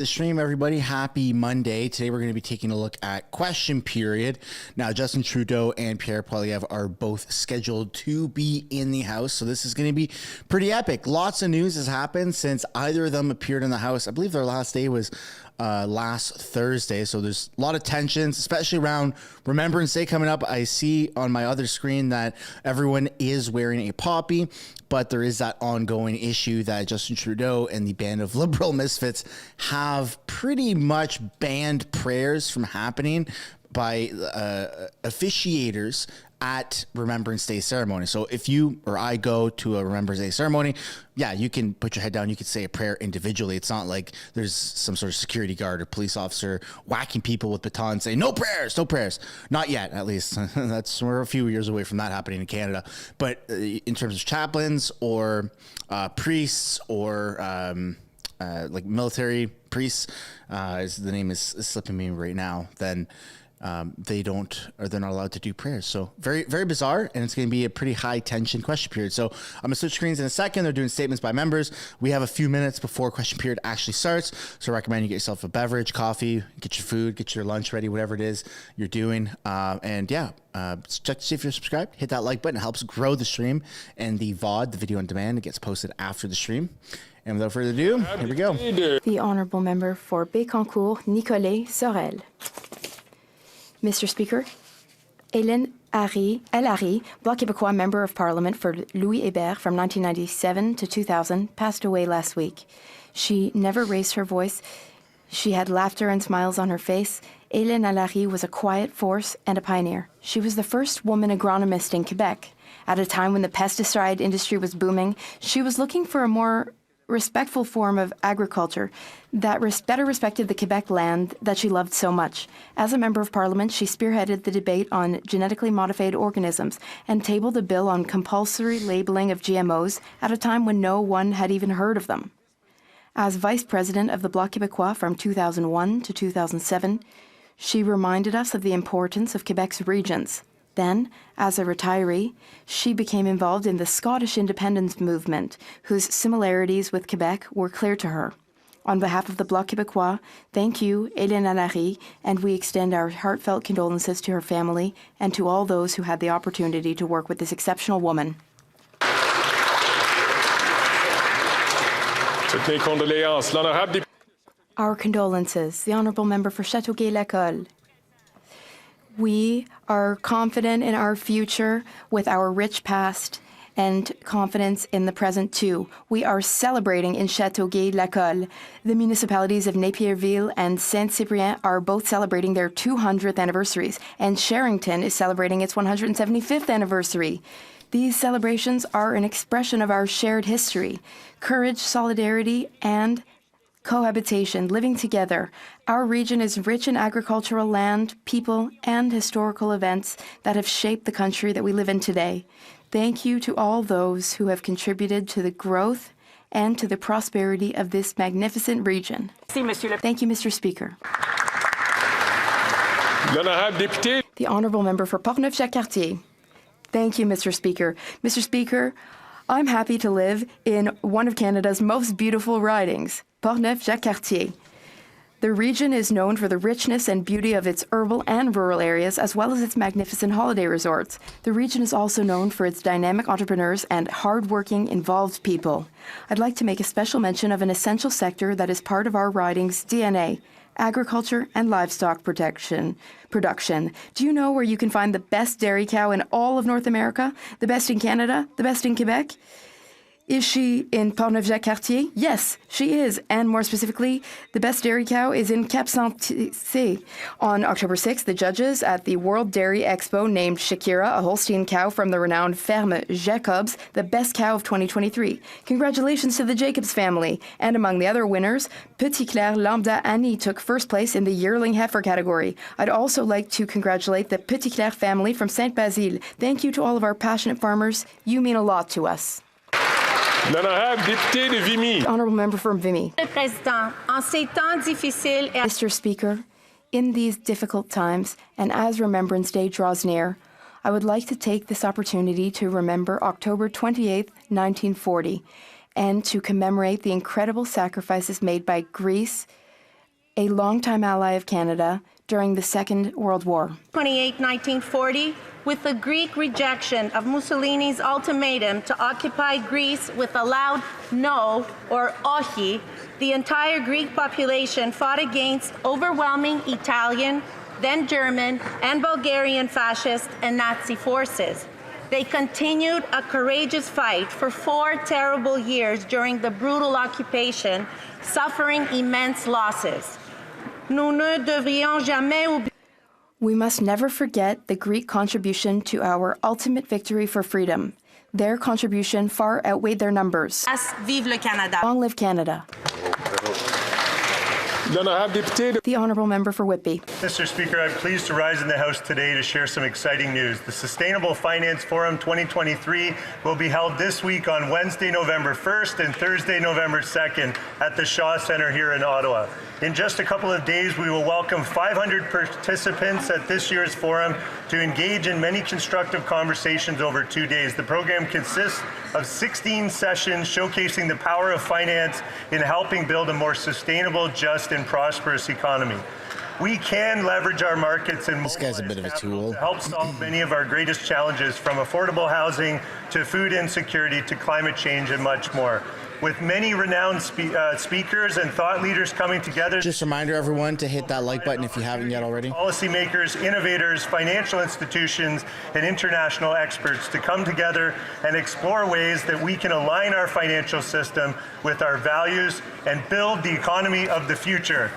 The stream, everybody. Happy Monday. Today we're going to be taking a look at question period. Now, Justin Trudeau and Pierre Poilievre are both scheduled to be in the House, so this is going to be pretty epic. Lots of news has happened since either of them appeared in the House. I believe their last day was last Thursday, so there's a lot of tensions, especially around Remembrance Day coming up. I see on my other screen that everyone is wearing a poppy, but there is that ongoing issue that Justin Trudeau and the band of liberal misfits have pretty much banned prayers from happening by officiators at Remembrance Day ceremony. So if you or I go to a Remembrance Day ceremony, yeah, you can put your head down. You can say a prayer individually. It's not like there's some sort of security guard or police officer whacking people with batons saying, no prayers, no prayers. Not yet, at least. We're a few years away from that happening in Canada. But in terms of chaplains or priests or like military priests, as the name is slipping me right now, then they're not allowed to do prayers. So very, very bizarre, and it's going to be a pretty high tension question period. So I'm going to switch screens in a second. They're doing statements by members. We have a few minutes before question period actually starts. So I recommend you get yourself a beverage, coffee, get your food, get your lunch ready, whatever it is you're doing. And yeah, check to see if you're subscribed. Hit that like button. It helps grow the stream and the VOD, the video on demand. It gets posted after the stream. And without further ado, here we go. The Honourable Member for Bécancour, Nicolet Sorel. Mr. Speaker, Hélène Harry, Bloc Québécois Member of Parliament for Louis Hébert from 1997 to 2000, passed away last week. She never raised her voice. She had laughter and smiles on her face. Hélène Harry was a quiet force and a pioneer. She was the first woman agronomist in Quebec. At a time when the pesticide industry was booming, she was looking for a more respectful form of agriculture that better respected the Quebec land that she loved so much. As a member of Parliament, she spearheaded the debate on genetically modified organisms and tabled a bill on compulsory labeling of GMOs at a time when no one had even heard of them. As Vice President of the Bloc Québécois from 2001 to 2007, she reminded us of the importance of Quebec's regions. Then, as a retiree, she became involved in the Scottish independence movement, whose similarities with Quebec were clear to her. On behalf of the Bloc Québécois, thank you, Hélène Harry, and we extend our heartfelt condolences to her family and to all those who had the opportunity to work with this exceptional woman. Our condolences, the Honourable Member for Châteauguay-Lacolle. We are confident in our future with our rich past and confidence in the present too. We are celebrating in Châteauguay-Lacolle. The municipalities of Napierville and Saint-Cyprien are both celebrating their 200th anniversaries, and Sherrington is celebrating its 175th anniversary. These celebrations are an expression of our shared history, courage, solidarity, and cohabitation, living together. Our region is rich in agricultural land, people, and historical events that have shaped the country that we live in today. Thank you to all those who have contributed to the growth and to the prosperity of this magnificent region. Thank you, Mr. Speaker. The Honourable Member for Portneuf-Jacques-Cartier. Thank you, Mr. Speaker. Mr. Speaker, I'm happy to live in one of Canada's most beautiful ridings, Portneuf-Jacques-Cartier. The region is known for the richness and beauty of its urban and rural areas, as well as its magnificent holiday resorts. The region is also known for its dynamic entrepreneurs and hard-working, involved people. I'd like to make a special mention of an essential sector that is part of our riding's DNA, agriculture and livestock production. Do you know where you can find the best dairy cow in all of North America? The best in Canada? The best in Quebec? Is she in Portneuf-Jacques-Cartier? Yes, she is. And more specifically, the best dairy cow is in Cap-Santé. On October 6th, the judges at the World Dairy Expo named Shakira, a Holstein cow from the renowned Ferme Jacobs, the best cow of 2023. Congratulations to the Jacobs family. And among the other winners, Petit Clair Lambda Annie took first place in the yearling heifer category. I'd also like to congratulate the Petit Clair family from Saint-Basile. Thank you to all of our passionate farmers. You mean a lot to us. Honourable Member from Vimy. Mr. Speaker, in these difficult times, and as Remembrance Day draws near, I would like to take this opportunity to remember October 28, 1940, and to commemorate the incredible sacrifices made by Greece, a longtime ally of Canada during the Second World War. 28, 1940, with the Greek rejection of Mussolini's ultimatum to occupy Greece with a loud no, or όχι, the entire Greek population fought against overwhelming Italian, then German, and Bulgarian fascist and Nazi forces. They continued a courageous fight for 4 terrible years during the brutal occupation, suffering immense losses. Nous ne devrions jamais oublier. We must never forget the Greek contribution to our ultimate victory for freedom. Their contribution far outweighed their numbers. Vive le Canada. Long live Canada. The Honourable Member for Whitby. Mr. Speaker, I'm pleased to rise in the House today to share some exciting news. The Sustainable Finance Forum 2023 will be held this week on Wednesday, November 1st and Thursday, November 2nd at the Shaw Centre here in Ottawa. In just a couple of days, we will welcome 500 participants at this year's forum to engage in many constructive conversations over 2 days. The program consists of 16 sessions showcasing the power of finance in helping build a more sustainable, just, and prosperous economy. We can leverage our markets and this guy's a bit of a tool to help solve many of our greatest challenges, from affordable housing to food insecurity to climate change and much more. With many renowned speakers and thought leaders coming together. Just a reminder, everyone, to hit that like button if you haven't yet already. Policymakers, innovators, financial institutions, and international experts to come together and explore ways that we can align our financial system with our values and build the economy of the future.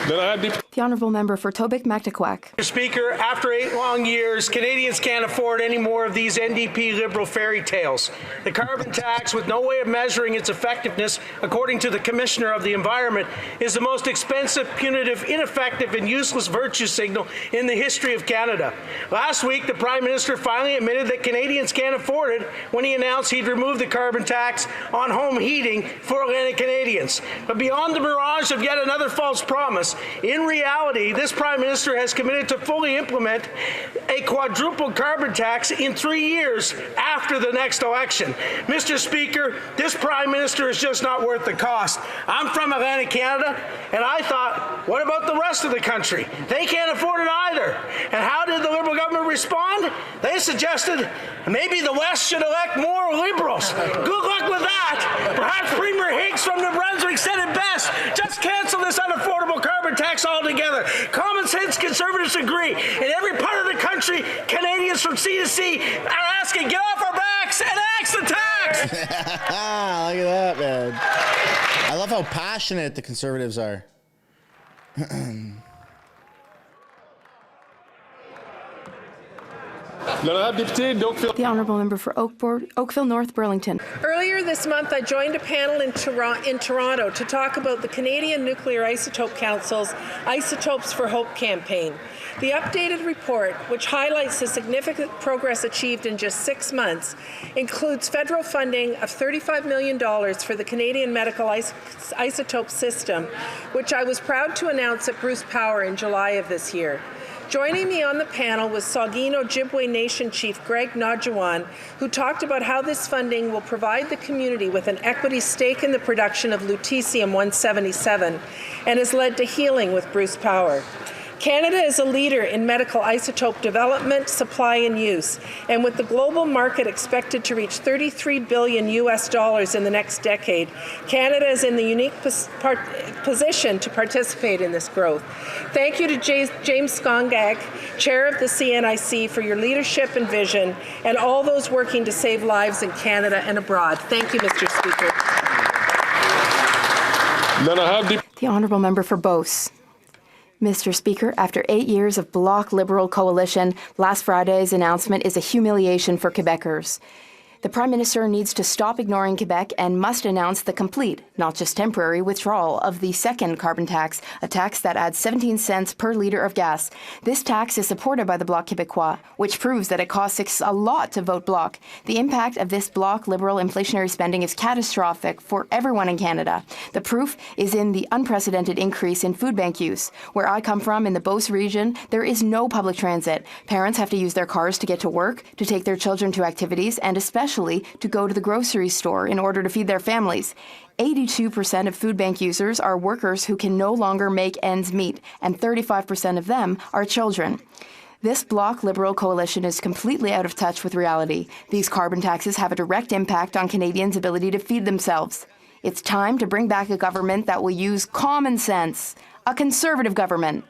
The Honourable Member for Tobic Mactaquac. Mr. Speaker, after 8 long years, Canadians can't afford any more of these NDP Liberal fairy tales. The carbon tax, with no way of measuring its effectiveness, according to the Commissioner of the Environment, is the most expensive, punitive, ineffective, and useless virtue signal in the history of Canada. Last week, the Prime Minister finally admitted that Canadians can't afford it when he announced he'd remove the carbon tax on home heating for Atlantic Canadians. But beyond the mirage of yet another false promise, in reality, this Prime Minister has committed to fully implement a quadruple carbon tax in 3 years after the next election. Mr. Speaker, this Prime Minister is just not worth the cost. I'm from Atlantic Canada, and I thought, what about the rest of the country? They can't afford it either. And how did the Liberal government respond? They suggested maybe the West should elect more Liberals. Good luck with that. Perhaps Premier Higgs from New Brunswick said it best. Just cancel this unaffordable carbon tax altogether. Common sense Conservatives agree. In every part of the country, Canadians from sea to sea are asking, get off our backs and axe the tax. Look at that, man. I love how passionate the Conservatives are. The Honourable Member for Oakville North Burlington. Earlier this month, I joined a panel in Toronto to talk about the Canadian Nuclear Isotope Council's Isotopes for Hope campaign. The updated report, which highlights the significant progress achieved in just 6 months, includes federal funding of $35 million for the Canadian medical isotope system, which I was proud to announce at Bruce Power in July of this year. Joining me on the panel was Saugeen Ojibwe Nation Chief Greg Nadjawan, who talked about how this funding will provide the community with an equity stake in the production of lutetium-177 and has led to healing with Bruce Power. Canada is a leader in medical isotope development, supply, and use, and with the global market expected to reach $33 billion in the next decade, Canada is in the unique position to participate in this growth. Thank you to James Skongak, Chair of the CNIC, for your leadership and vision, and all those working to save lives in Canada and abroad. Thank you, Mr. Speaker. The Honourable Member for Beauce. Mr. Speaker, after 8 years of Bloc Liberal coalition, last Friday's announcement is a humiliation for Quebecers. The Prime Minister needs to stop ignoring Quebec and must announce the complete, not just temporary, withdrawal of the second carbon tax, a tax that adds 17 cents per litre of gas. This tax is supported by the Bloc Québécois, which proves that it costs a lot to vote Bloc. The impact of this Bloc Liberal inflationary spending is catastrophic for everyone in Canada. The proof is in the unprecedented increase in food bank use. Where I come from, in the Beauce region, there is no public transit. Parents have to use their cars to get to work, to take their children to activities, and especially especially to go to the grocery store in order to feed their families. 82% of food bank users are workers who can no longer make ends meet, and 35% of them are children. This Bloc Liberal coalition is completely out of touch with reality. These carbon taxes have a direct impact on Canadians' ability to feed themselves. It's time to bring back a government that will use common sense, a conservative government.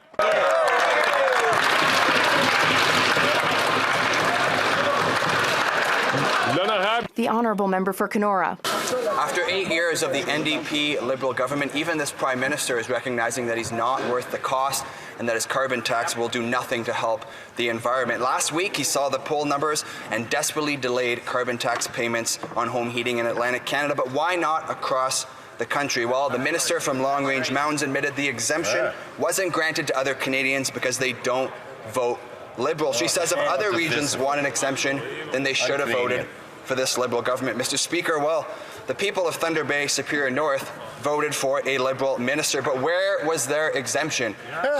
The Honourable Member for Kenora. After 8 years of the NDP Liberal government, even this Prime Minister is recognizing that he's not worth the cost and that his carbon tax will do nothing to help the environment. Last week, he saw the poll numbers and desperately delayed carbon tax payments on home heating in Atlantic Canada. But why not across the country? Well, the Minister from Long Range Mountains admitted the exemption wasn't granted to other Canadians because they don't vote Liberal. She says if other regions want an exemption, then they should have voted for this Liberal government. Mr. Speaker, well, the people of Thunder Bay, Superior North voted for a Liberal minister, but where was their exemption?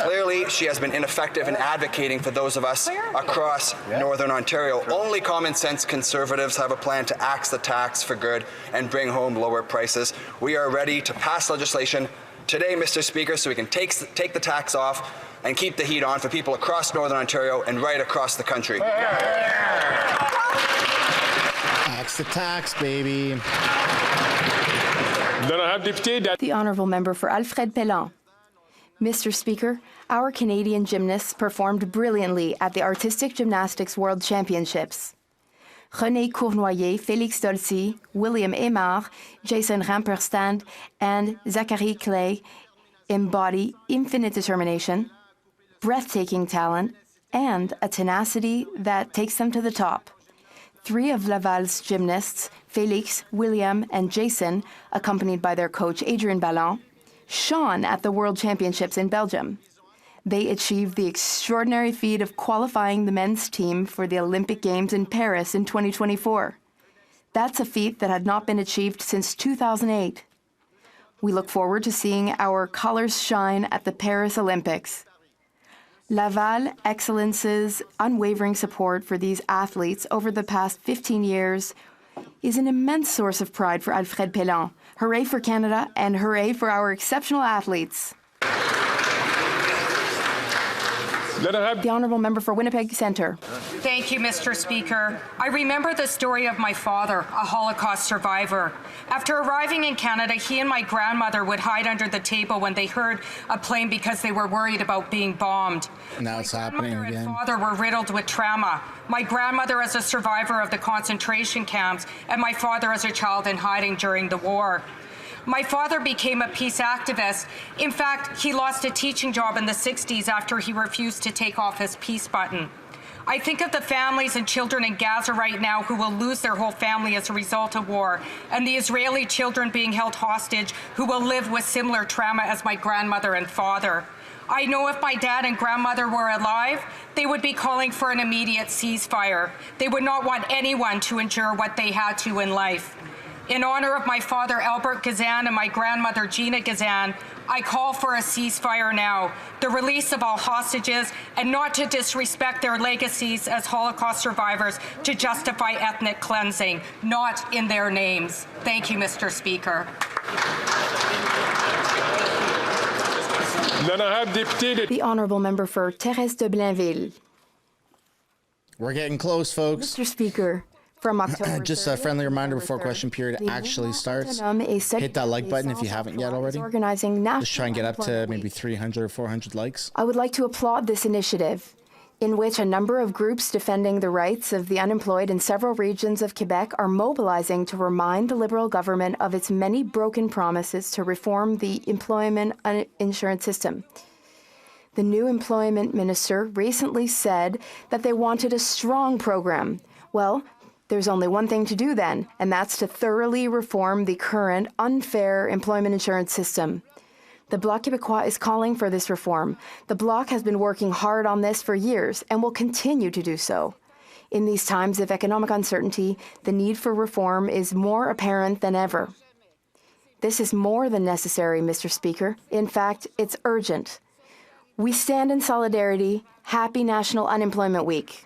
Clearly, she has been ineffective in advocating for those of us across Northern Ontario. Only common sense Conservatives have a plan to axe the tax for good and bring home lower prices. We are ready to pass legislation today, Mr. Speaker, so we can take the tax off and keep the heat on for people across Northern Ontario and right across the country. Tax the tax, baby. The Honourable Member for Alfred Pellan. Mr. Speaker, our Canadian gymnasts performed brilliantly at the Artistic Gymnastics World Championships. René Cournoyer, Félix Dolcy, William Aymar, Jason Ramperstand, and Zachary Clay embody infinite determination, breathtaking talent, and a tenacity that takes them to the top. 3 of Laval's gymnasts, Félix, William, and Jason, accompanied by their coach Adrian Ballon, shone at the World Championships in Belgium. They achieved the extraordinary feat of qualifying the men's team for the Olympic Games in Paris in 2024. That's a feat that had not been achieved since 2008. We look forward to seeing our colors shine at the Paris Olympics. Laval Excellence's unwavering support for these athletes over the past 15 years is an immense source of pride for Alfred Pellan. Hooray for Canada and hooray for our exceptional athletes. The Honourable Member for Winnipeg Centre. Thank you, Mr. Speaker. I remember the story of my father, a Holocaust survivor. After arriving in Canada, he and my grandmother would hide under the table when they heard a plane because they were worried about being bombed. Now it's happening again. My father were riddled with trauma. My grandmother as a survivor of the concentration camps, and my father as a child in hiding during the war. My father became a peace activist. In fact, he lost a teaching job in the 60s after he refused to take off his peace button. I think of the families and children in Gaza right now who will lose their whole family as a result of war, and the Israeli children being held hostage who will live with similar trauma as my grandmother and father. I know if my dad and grandmother were alive, they would be calling for an immediate ceasefire. They would not want anyone to endure what they had to in life. In honor of my father, Albert Gazan, and my grandmother, Gina Gazan, I call for a ceasefire now, the release of all hostages, and not to disrespect their legacies as Holocaust survivors to justify ethnic cleansing, not in their names. Thank you, Mr. Speaker. The Honourable Member for Thérèse de Blainville. We're getting close, folks. Mr. Speaker, from October Just a friendly reminder before question period actually starts. Hit that like button if you haven't yet already. Just try and get up to maybe 300 or 400 likes. I would like to applaud this initiative, in which a number of groups defending the rights of the unemployed in several regions of Quebec are mobilizing to remind the Liberal government of its many broken promises to reform the employment insurance system. The new employment minister recently said that they wanted a strong program. Well, there's only one thing to do then, and that's to thoroughly reform the current unfair employment insurance system. The Bloc Québécois is calling for this reform. The Bloc has been working hard on this for years and will continue to do so. In these times of economic uncertainty, the need for reform is more apparent than ever. This is more than necessary, Mr. Speaker. In fact, it's urgent. We stand in solidarity. Happy National Unemployment Week.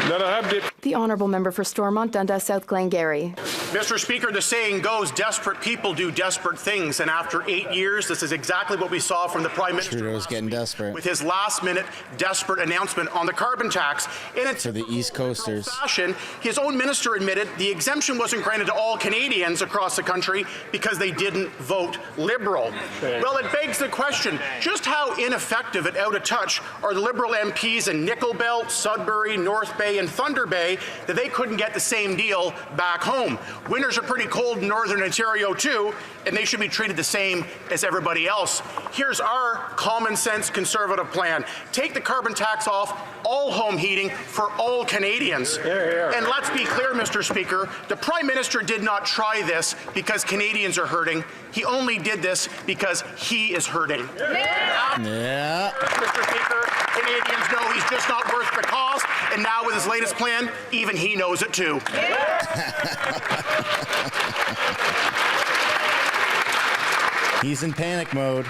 The Honourable Member for Stormont, Dundas, South Glengarry. Mr. Speaker, the saying goes, desperate people do desperate things, and after 8 years, this is exactly what we saw from the Prime Minister Trudeau's getting desperate with his last-minute desperate announcement on the carbon tax. In its for the East Coasters. Fashion, his own minister admitted the exemption wasn't granted to all Canadians across the country because they didn't vote Liberal. Well, it begs the question, just how ineffective and out of touch are the Liberal MPs in Nickel Belt, Sudbury, North Bay, and Thunder Bay that they couldn't get the same deal back home? Winters are pretty cold in Northern Ontario too, and they should be treated the same as everybody else. Here's our common sense Conservative plan. Take the carbon tax off all home heating for all Canadians. And let's be clear, Mr. Speaker, the Prime Minister did not try this because Canadians are hurting. He only did this because he is hurting. Yeah. Mr. Speaker, Canadians know he's just not worth the cost, and now with his latest plan, even he knows it too. He's in panic mode.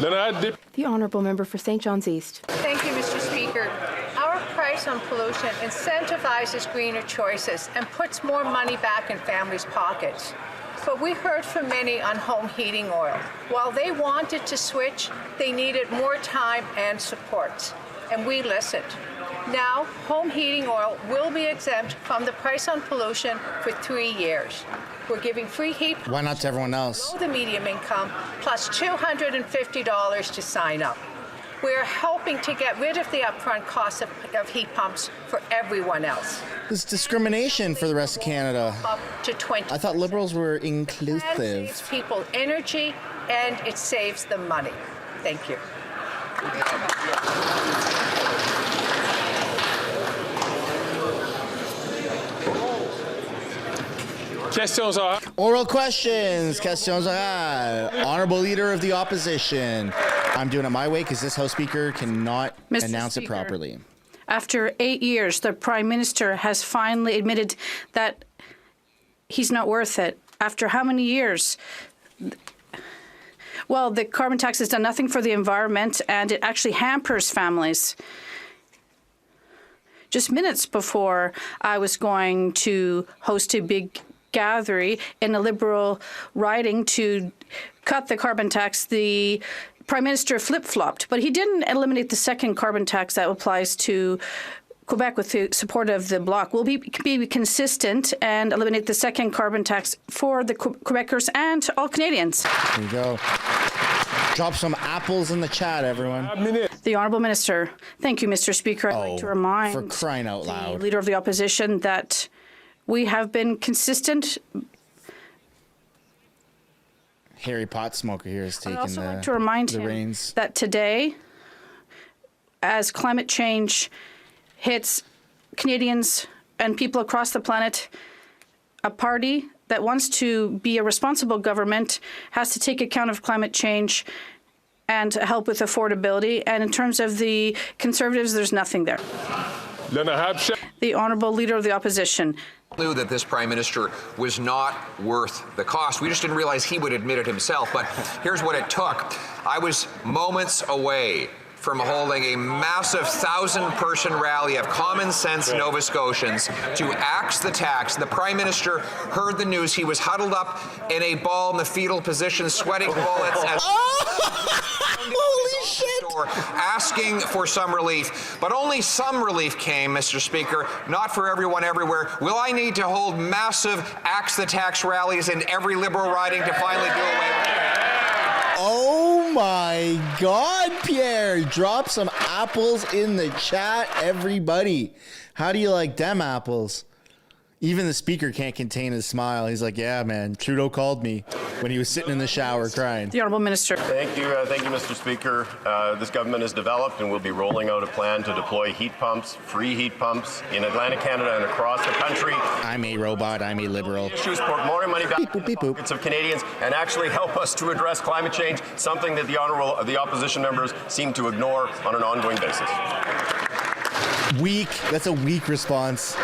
The Honourable Member for St. John's East. Thank you, Mr. Speaker. Our price on pollution incentivizes greener choices and puts more money back in families' pockets. But we heard from many on home heating oil. While they wanted to switch, they needed more time and support, and we listened. Now, home heating oil will be exempt from the price on pollution for 3 years. We're giving free heat. Why not to everyone else? The medium income, plus $250 to sign up. We're helping to get rid of the upfront cost of heat pumps for everyone else. This discrimination for the rest of Canada. Up to 20%. I thought Liberals were inclusive. It saves people energy and it saves them money. Thank you. Oral questions. Questions orales. Honourable Leader of the Opposition. I'm doing it my way because this House Speaker cannot announce it properly. After 8 years, the Prime Minister has finally admitted that he's not worth it. After how many years? Well, the carbon tax has done nothing for the environment, and it actually hampers families. Just minutes before I was going to host a big gathering in a Liberal riding to cut the carbon tax, the Prime Minister flip-flopped, but he didn't eliminate the second carbon tax that applies to Quebec with the support of the Bloc. We'll be consistent and eliminate the second carbon tax for the Quebecers and all Canadians. There you go. Drop some apples in the chat, everyone. The Honourable Minister. Thank you, Mr. Speaker. I'd like to remind for crying out loud, the Leader of the Opposition that we have been consistent. Harry Pot Smoker here is taking I'd also like to remind him reins. that today, as climate change hits Canadians and people across the planet, a party that wants to be a responsible government has to take account of climate change and help with affordability. And in terms of the Conservatives, there's nothing there. The Honourable Leader of the Opposition. Knew that this Prime Minister was not worth the cost. We just didn't realize he would admit it himself. But here's what it took. I was moments away from holding a massive 1,000-person rally of common sense Nova Scotians to axe the tax. The Prime Minister heard the news. He was huddled up in a ball in the fetal position, sweating bullets as holy shit! Asking for some relief. But only some relief came, Mr. Speaker, not for everyone everywhere. Will I need to hold massive axe the tax rallies in every Liberal riding to finally do away with it? Oh my God, Pierre. Drop some apples in the chat, everybody. How do you like them apples? Even the Speaker can't contain his smile. He's like, yeah, man, Trudeau called me when he was sitting in the shower crying. The Honourable Minister. Thank you, Mr. Speaker. This government has developed and will be rolling out a plan to deploy heat pumps, free heat pumps in Atlantic Canada and across the country. I'm a robot. I'm a Liberal. Issues put more money back in the pockets of Canadians and actually help us to address climate change, something that the opposition members seem to ignore on an ongoing basis. Weak. That's a weak response.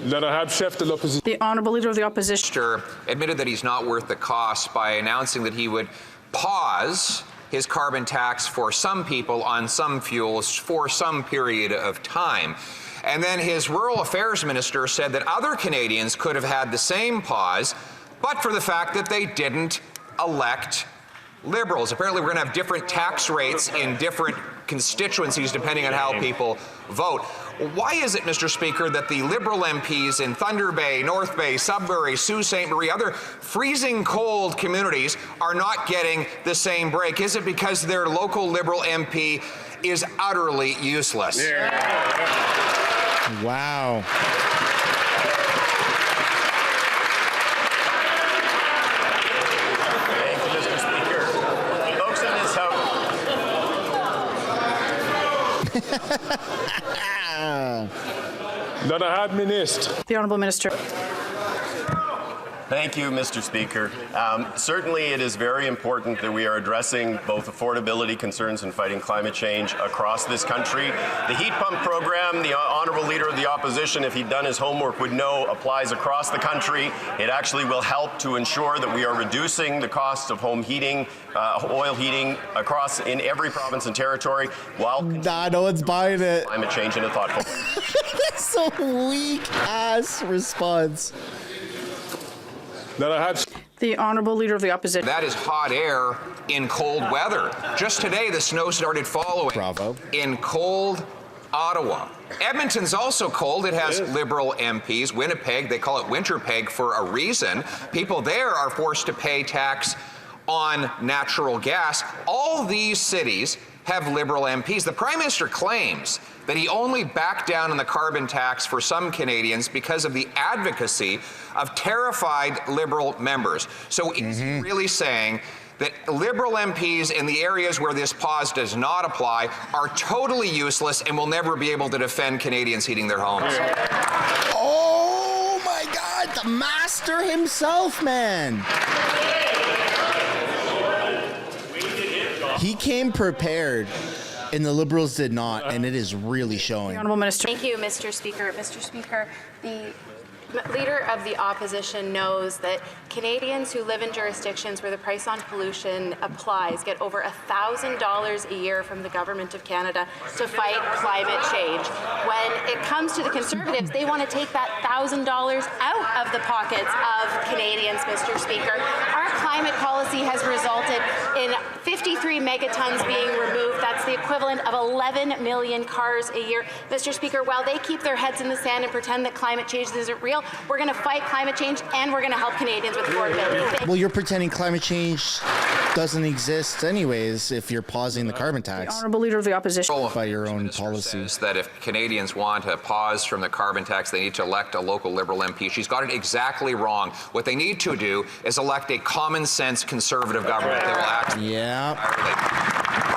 The Honourable Leader of the Opposition admitted that he's not worth the cost by announcing that he would pause his carbon tax for some people on some fuels for some period of time. And then his rural affairs minister said that other Canadians could have had the same pause, but for the fact that they didn't elect Liberals. Apparently we're going to have different tax rates in different constituencies depending on how people vote. Why is it, Mr. Speaker, that the Liberal MPs in Thunder Bay, North Bay, Sudbury, Sault Ste. Marie, other freezing cold communities are not getting the same break? Is it because their local Liberal MP is utterly useless? Wow. Thank you, Mr. Speaker. Folks in this House. The Honourable Minister. Thank you, Mr. Speaker. Certainly it is very important that we are addressing both affordability concerns and fighting climate change across this country. The heat pump program, the Honourable Leader of the Opposition, if he'd done his homework, would know applies across the country. It actually will help to ensure that we are reducing the cost of home heating, oil heating in every province and territory while no one's buying it. Climate change in a thoughtful way. That's a weak-ass response. The Honourable Leader of the Opposition. That is hot air in cold weather. Just today, the snow started following. Bravo. In cold Ottawa. Edmonton's also cold. It has Liberal MPs. Winnipeg, they call it Winterpeg for a reason. People there are forced to pay tax on natural gas. All these cities have Liberal MPs. The Prime Minister claims that he only backed down on the carbon tax for some Canadians because of the advocacy of terrified Liberal members. So is he really saying that Liberal MPs in the areas where this pause does not apply are totally useless and will never be able to defend Canadians heating their homes? Oh my God, the master himself, man. He came prepared, and the Liberals did not, and it is really showing. Honourable Minister. Thank you, Mr. Speaker. Mr. Speaker, the Leader of the Opposition knows that Canadians who live in jurisdictions where the price on pollution applies get over $1,000 a year from the Government of Canada to fight climate change. When it comes to the Conservatives, they want to take that $1,000 out of the pockets of Canadians, Mr. Speaker. Our climate policy has resulted in 53 megatons being removed. That's the equivalent of 11 million cars a year. Mr. Speaker, while they keep their heads in the sand and pretend that climate change isn't real, we're going to fight climate change and we're going to help Canadians with affordability. Well, you're pretending climate change doesn't exist anyways if you're pausing the carbon tax. The Honourable Leader of the Opposition. By your own policy. Says that if Canadians want a pause from the carbon tax, they need to elect a local Liberal MP. She's got it exactly wrong. What they need to do is elect a common sense Conservative government that will act. Yeah.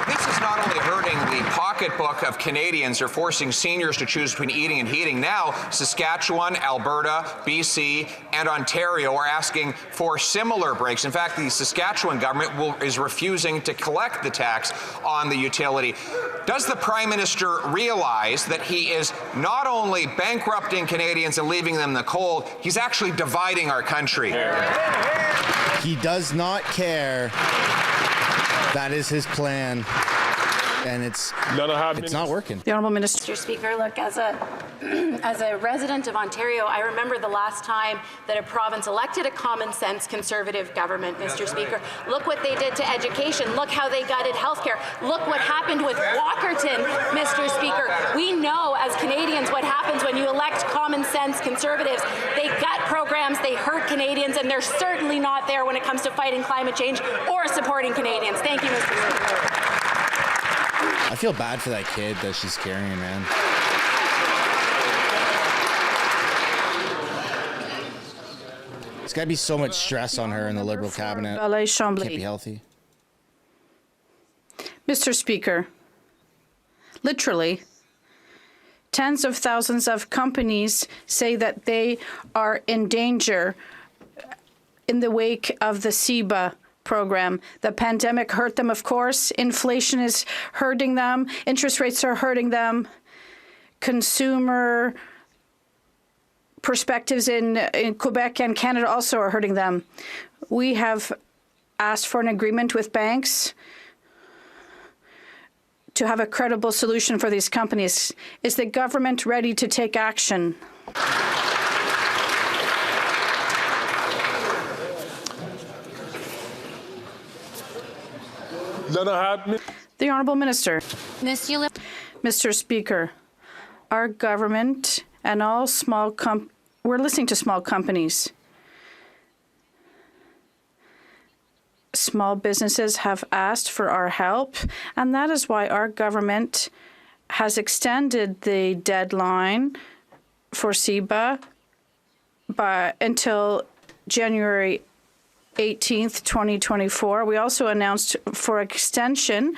This is not only hurting the pocketbook of Canadians or forcing seniors to choose between eating and heating. Now, Saskatchewan, Alberta, BC, and Ontario are asking for similar breaks. In fact, the Saskatchewan government is refusing to collect the tax on the utility. Does the Prime Minister realize that he is not only bankrupting Canadians and leaving them in the cold, he's actually dividing our country? He does not care. That is his plan, and it's not working. The Honourable Minister. Mr. Speaker, look, as a resident of Ontario, I remember the last time that a province elected a common sense Conservative government, Mr. Speaker. Look what they did to education. Look how they gutted healthcare. Look what happened with Walkerton, Mr. Speaker. We know as Canadians what happens when you elect common sense Conservatives. They gut programs, they hurt Canadians, and they're certainly not there when it comes to fighting climate change or supporting Canadians. Thank you, Mr. Speaker. I feel bad for that kid that she's carrying, man. There's got to be so much stress on her in the Liberal cabinet. Can't be healthy. Mr. Speaker, literally, tens of thousands of companies say that they are in danger in the wake of the CEBA program. The pandemic hurt them, of course. Inflation is hurting them. Interest rates are hurting them. Consumer perspectives in Quebec and Canada also are hurting them. We have asked for an agreement with banks to have a credible solution for these companies. Is the government ready to take action? The Honourable Minister. Mr. Speaker, our government and all we're listening to small companies. Small businesses have asked for our help, and that is why our government has extended the deadline for CEBA until January 18th, 2024. We also announced for extension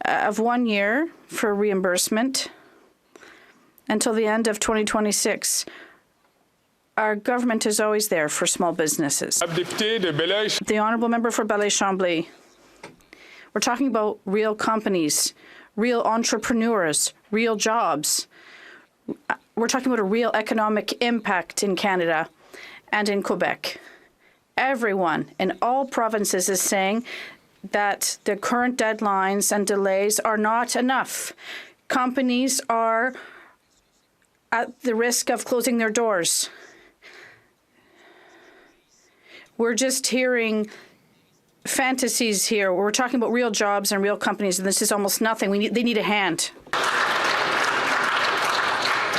of 1 year for reimbursement until the end of 2026. Our government is always there for small businesses. The Honourable Member for Belleuil-Chambly. We're talking about real companies, real entrepreneurs, real jobs. We're talking about a real economic impact in Canada and in Quebec. Everyone in all provinces is saying that the current deadlines and delays are not enough. Companies are at the risk of closing their doors. We're just hearing fantasies here. We're talking about real jobs and real companies, and this is almost nothing. They need a hand.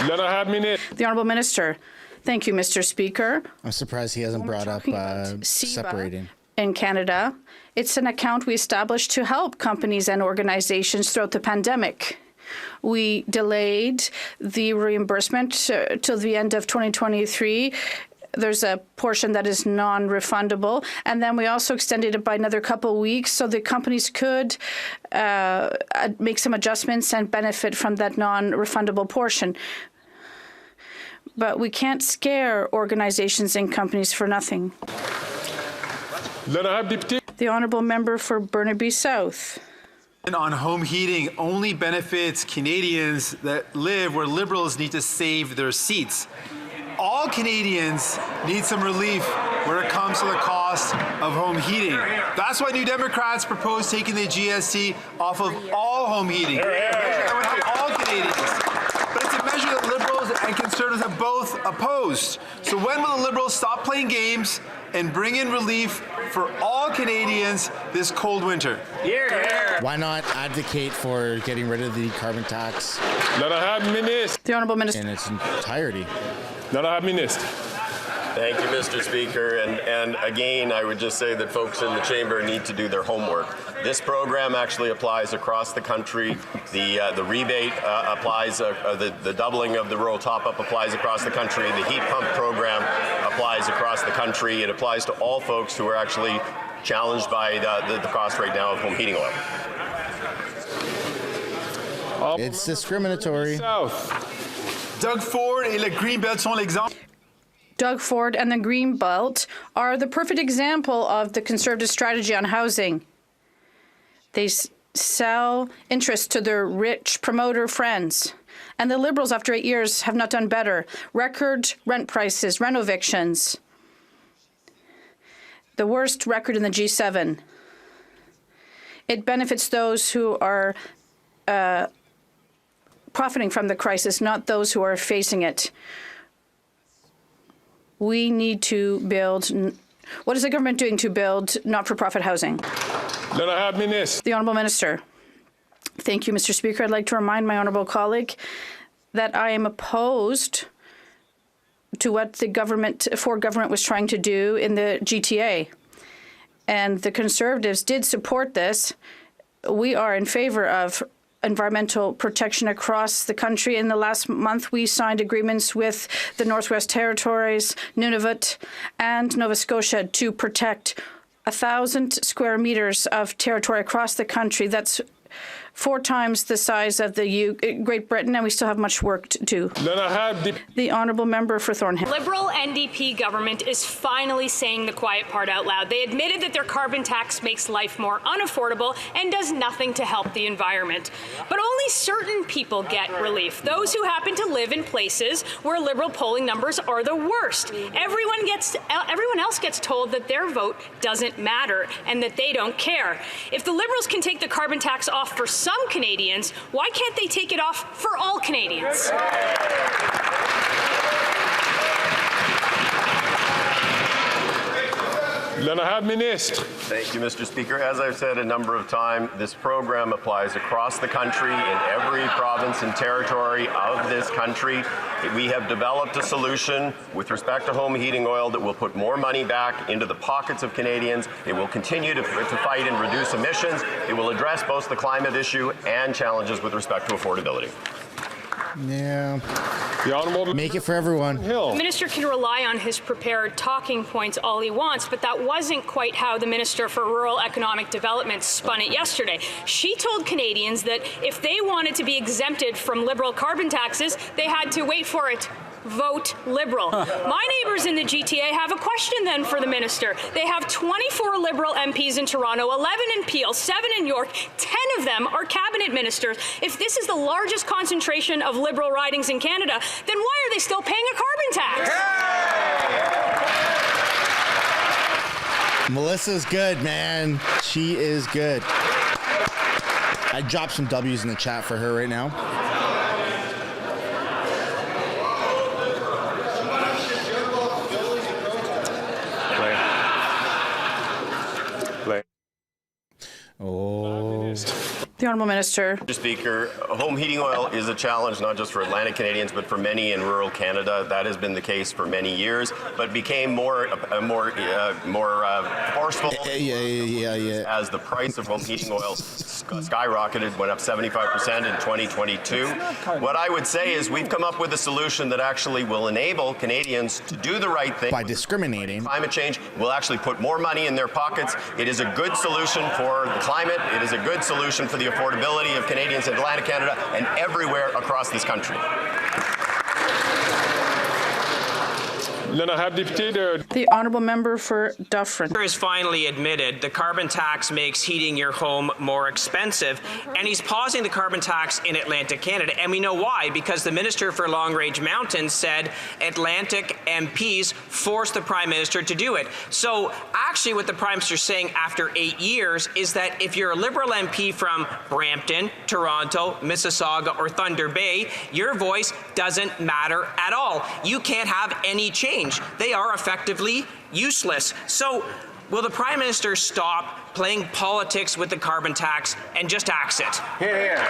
The Honourable Minister. Thank you, Mr. Speaker. I'm surprised he hasn't brought up separating. In Canada, it's an account we established to help companies and organizations throughout the pandemic. We delayed the reimbursement till the end of 2023. There's a portion that is non-refundable, and then we also extended it by another couple of weeks so the companies could make some adjustments and benefit from that non-refundable portion. But we can't scare organizations and companies for nothing. The Honourable Member for Burnaby South. On home heating only benefits Canadians that live where Liberals need to save their seats. All Canadians need some relief when it comes to the cost of home heating. That's why New Democrats propose taking the GST off of all home heating. That would help all Canadians. But it's a measure that Liberals and Conservatives have both opposed. So when will the Liberals stop playing games and bring in relief for all Canadians this cold winter? Why not advocate for getting rid of the carbon tax? The Honourable Minister. In its entirety. Thank you, Mr. Speaker. And again, I would just say that folks in the chamber need to do their homework. This program actually applies across the country. The rebate applies, the doubling of the rural top-up applies across the country. The heat pump program applies across the country. It applies to all folks who are actually challenged by the cost right now of home heating oil. It's discriminatory. Doug Ford et le Greenbelt sont l'exemple. Doug Ford and the Greenbelt are the perfect example of the Conservative strategy on housing. They sell interest to their rich promoter friends. And the Liberals, after 8 years, have not done better. Record rent prices, rent evictions. The worst record in the G7. It benefits those who are profiting from the crisis, not those who are facing it. We need to build. What is the government doing to build not-for-profit housing? The Honourable Minister. Thank you, Mr. Speaker. I'd like to remind my honourable colleague that I am opposed to what the Ford government was trying to do in the GTA. And the Conservatives did support this. We are in favour of environmental protection across the country. In the last month, we signed agreements with the Northwest Territories, Nunavut, and Nova Scotia to protect 1,000 square meters of territory across the country. That's 4 times the size of the Great Britain, and we still have much work to do. The Honourable Member for Thornhill. Liberal NDP government is finally saying the quiet part out loud. They admitted that their carbon tax makes life more unaffordable and does nothing to help the environment. But only certain people get relief. Those who happen to live in places where Liberal polling numbers are the worst. Everyone else gets told that their vote doesn't matter and that they don't care. If the Liberals can take the carbon tax off for some Canadians, why can't they take it off for all Canadians? Thank you, Mr. Speaker. As I've said a number of times, this program applies across the country in every province and territory of this country. We have developed a solution with respect to home heating oil that will put more money back into the pockets of Canadians. It will continue to fight and reduce emissions. It will address both the climate issue and challenges with respect to affordability. Yeah. The Honourable make it for everyone. The minister can rely on his prepared talking points all he wants, but that wasn't quite how the Minister for Rural Economic Development spun it yesterday. She told Canadians that if they wanted to be exempted from Liberal carbon taxes, they had to, wait for it, vote Liberal. My neighbours in the GTA have a question then for the minister. They have 24 Liberal MPs in Toronto, 11 in Peel, 7 in York, 10 of them are cabinet ministers. If this is the largest concentration of Liberal ridings in Canada, then why are they still paying a carbon tax? Melissa's good, man. She is good. I dropped some W's in the chat for her right now. Oh. The Honourable Minister. Mr. Speaker, home heating oil is a challenge not just for Atlantic Canadians, but for many in rural Canada. That has been the case for many years, but became more forceful as the price of home heating oil skyrocketed, went up 75% in 2022. What I would say is we've come up with a solution that actually will enable Canadians to do the right thing. By discriminating. Climate change will actually put more money in their pockets. It is a good solution for the climate. It is a good solution for the affordability of Canadians in Atlantic Canada and everywhere across this country. The Honourable Member for Dufferin. Has finally admitted the carbon tax makes heating your home more expensive, and he's pausing the carbon tax in Atlantic Canada. And we know why, because the Minister for Long Range Mountains said Atlantic MPs forced the Prime Minister to do it. So actually what the Prime Minister is saying after 8 years is that if you're a Liberal MP from Brampton, Toronto, Mississauga, or Thunder Bay, your voice doesn't matter at all. You can't have any change. They are effectively useless. So will the Prime Minister stop playing politics with the carbon tax and just axe it? Hear, hear.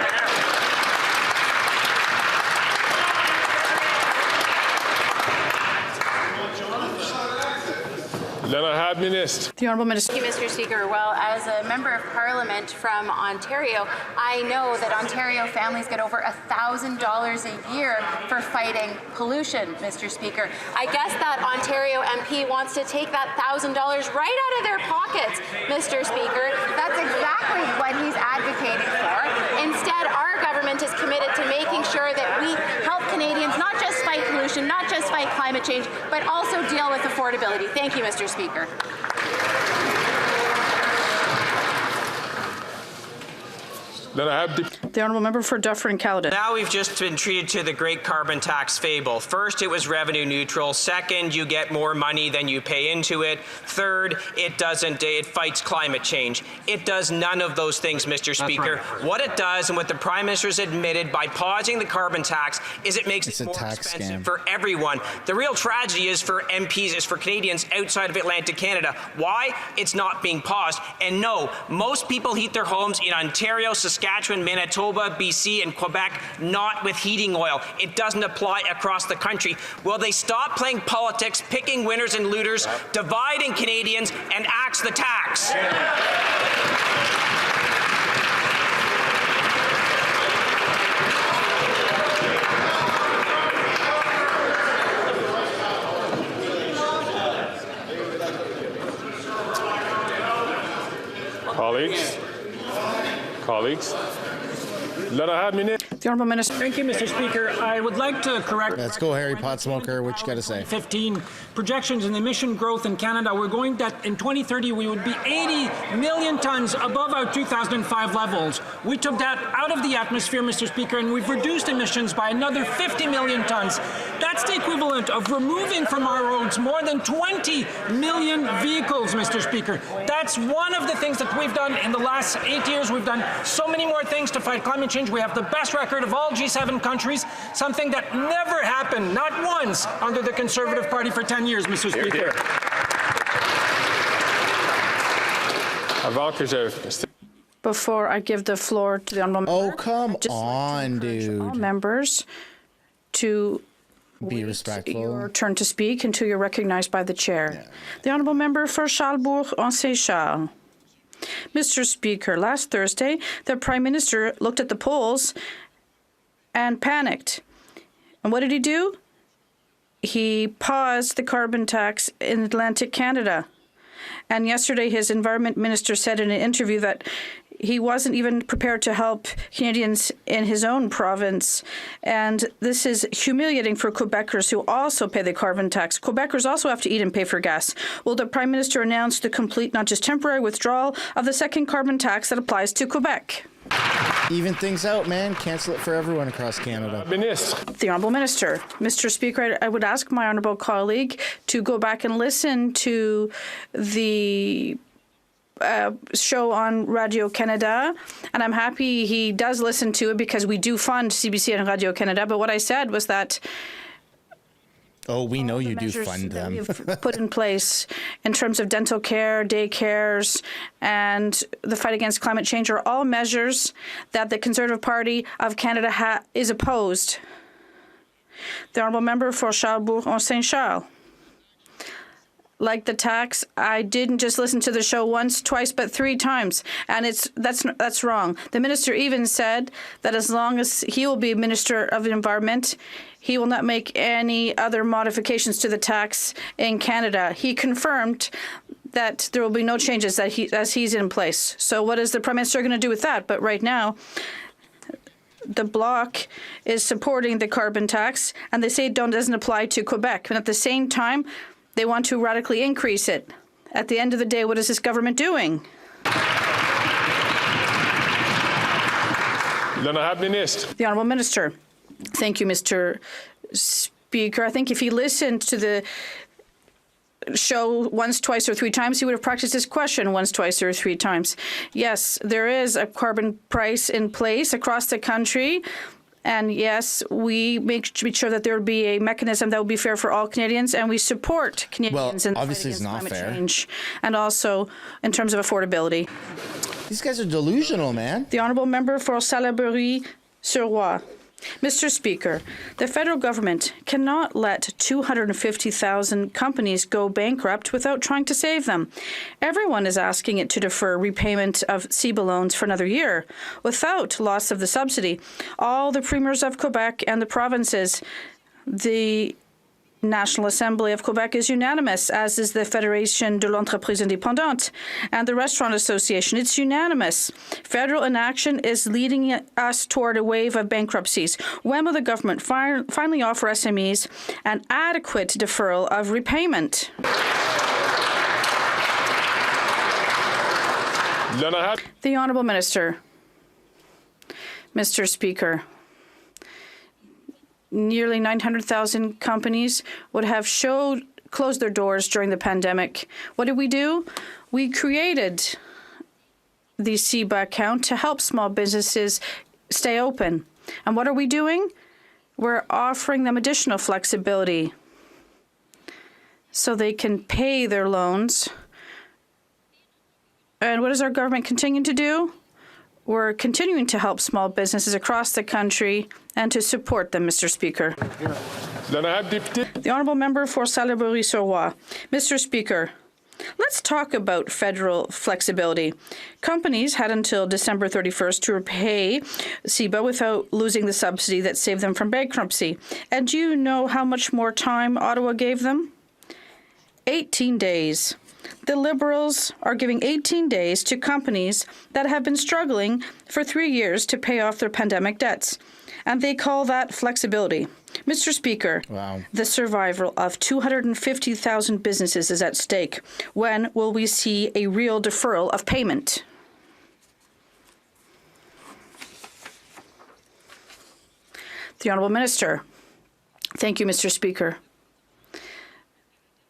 The Honourable Minister. Thank you, Mr. Speaker. Well, as a Member of Parliament from Ontario, I know that Ontario families get over $1,000 a year for fighting pollution, Mr. Speaker. I guess that Ontario MP wants to take that $1,000 right out of their pockets, Mr. Speaker. That's exactly what he's advocating for. Instead, our government is committed to making sure that we help Canadians not just fight pollution, not just fight climate change, but also deal with affordability. Thank you, Mr. Speaker. The Honourable Member for Dufferin Caledon. Now we've just been treated to the great carbon tax fable. First, it was revenue neutral. Second, you get more money than you pay into it. Third, it fights climate change. It does none of those things, Mr. Speaker. Right. What it does, and what the Prime Minister has admitted by pausing the carbon tax, is it makes it more expensive for everyone. The real tragedy is for MPs, is for Canadians outside of Atlantic Canada. Why? It's not being paused. And no, most people heat their homes in Ontario, Saskatchewan, Manitoba, BC, and Quebec, not with heating oil. It doesn't apply across the country. Will they stop playing politics, picking winners and looters, dividing Canadians, and axe the tax? Colleagues. The Honourable Minister. Thank you, Mr. Speaker. I would like to correct. Let's go, Harry Potsmoker. What you got to say? 15 projections in emission growth in Canada. We're going that in 2030 we would be 80 million tons above our 2005 levels. We took that out of the atmosphere, Mr. Speaker, and we've reduced emissions by another 50 million tons. That's the equivalent of removing from our roads more than 20 million vehicles, Mr. Speaker. That's one of the things that we've done in the last 8 years. We've done so many more things to fight climate change. We have the best record of all G7 countries, something that never happened, not once, under the Conservative Party for 10 years, Mr. Speaker. Before I give the floor to the honourable member, come on, dude. All members to be respectful. Your turn to speak until you're recognized by the chair. Yeah. The honourable member for Charlesbourg-en-Saint-Charles. Mr. Speaker, last Thursday, the Prime Minister looked at the polls and panicked. And what did he do? He paused the carbon tax in Atlantic Canada. And yesterday, his Environment Minister said in an interview that he wasn't even prepared to help Canadians in his own province. And this is humiliating for Quebecers who also pay the carbon tax. Quebecers also have to eat and pay for gas. Will the Prime Minister announce the complete, not just temporary, withdrawal of the second carbon tax that applies to Quebec? Even things out, man. Cancel it for everyone across Canada. The Honourable Minister. Mr. Speaker, I would ask my honourable colleague to go back and listen to the show on Radio Canada, and I'm happy he does listen to it because we do fund CBC and Radio Canada. But what I said was that we know you do fund them. We've put in place in terms of dental care, daycares, and the fight against climate change are all measures that the Conservative Party of Canada is opposed. The honourable member for Charlesbourg-en-Saint-Charles. Like the tax, I didn't just listen to the show once, twice, but 3 times, and that's wrong. The minister even said that as long as he will be Minister of the Environment, he will not make any other modifications to the tax in Canada. He confirmed that there will be no changes as he's in place. So what is the Prime Minister going to do with that? But right now, the Bloc is supporting the carbon tax, and they say it doesn't apply to Quebec. And at the same time, they want to radically increase it. At the end of the day, what is this government doing? The Honourable Minister. Thank you, Mr. Speaker. I think if he listened to the show once, twice, or 3 times, he would have practiced his question once, twice, or 3 times. Yes, there is a carbon price in place across the country. And yes, we make sure that there would be a mechanism that would be fair for all Canadians, and we support Canadians in the fight against climate change, and also in terms of affordability. These guys are delusional, man. The honourable member for Salaberry-sur-Roi. Mr. Speaker, the federal government cannot let 250,000 companies go bankrupt without trying to save them. Everyone is asking it to defer repayment of CEBA loans for another year without loss of the subsidy. All the premiers of Quebec and the provinces, the National Assembly of Quebec is unanimous, as is the Fédération de l'Entreprise Indépendante and the Restaurant Association. It's unanimous. Federal inaction is leading us toward a wave of bankruptcies. When will the government finally offer SMEs an adequate deferral of repayment? The Honourable Minister. Mr. Speaker. Nearly 900,000 companies would have closed their doors during the pandemic. What did we do? We created the CEBA account to help small businesses stay open. And what are we doing? We're offering them additional flexibility so they can pay their loans. And what is our government continuing to do? We're continuing to help small businesses across the country and to support them, Mr. Speaker. The Honourable Member for Salaberry-sur-Roi. Mr. Speaker, let's talk about federal flexibility. Companies had until December 31st to repay CEBA without losing the subsidy that saved them from bankruptcy. And do you know how much more time Ottawa gave them? 18 days. The Liberals are giving 18 days to companies that have been struggling for 3 years to pay off their pandemic debts. And they call that flexibility. Mr. Speaker, the survival of 250,000 businesses is at stake. When will we see a real deferral of payment? The Honourable Minister Thank you, Mr. Speaker.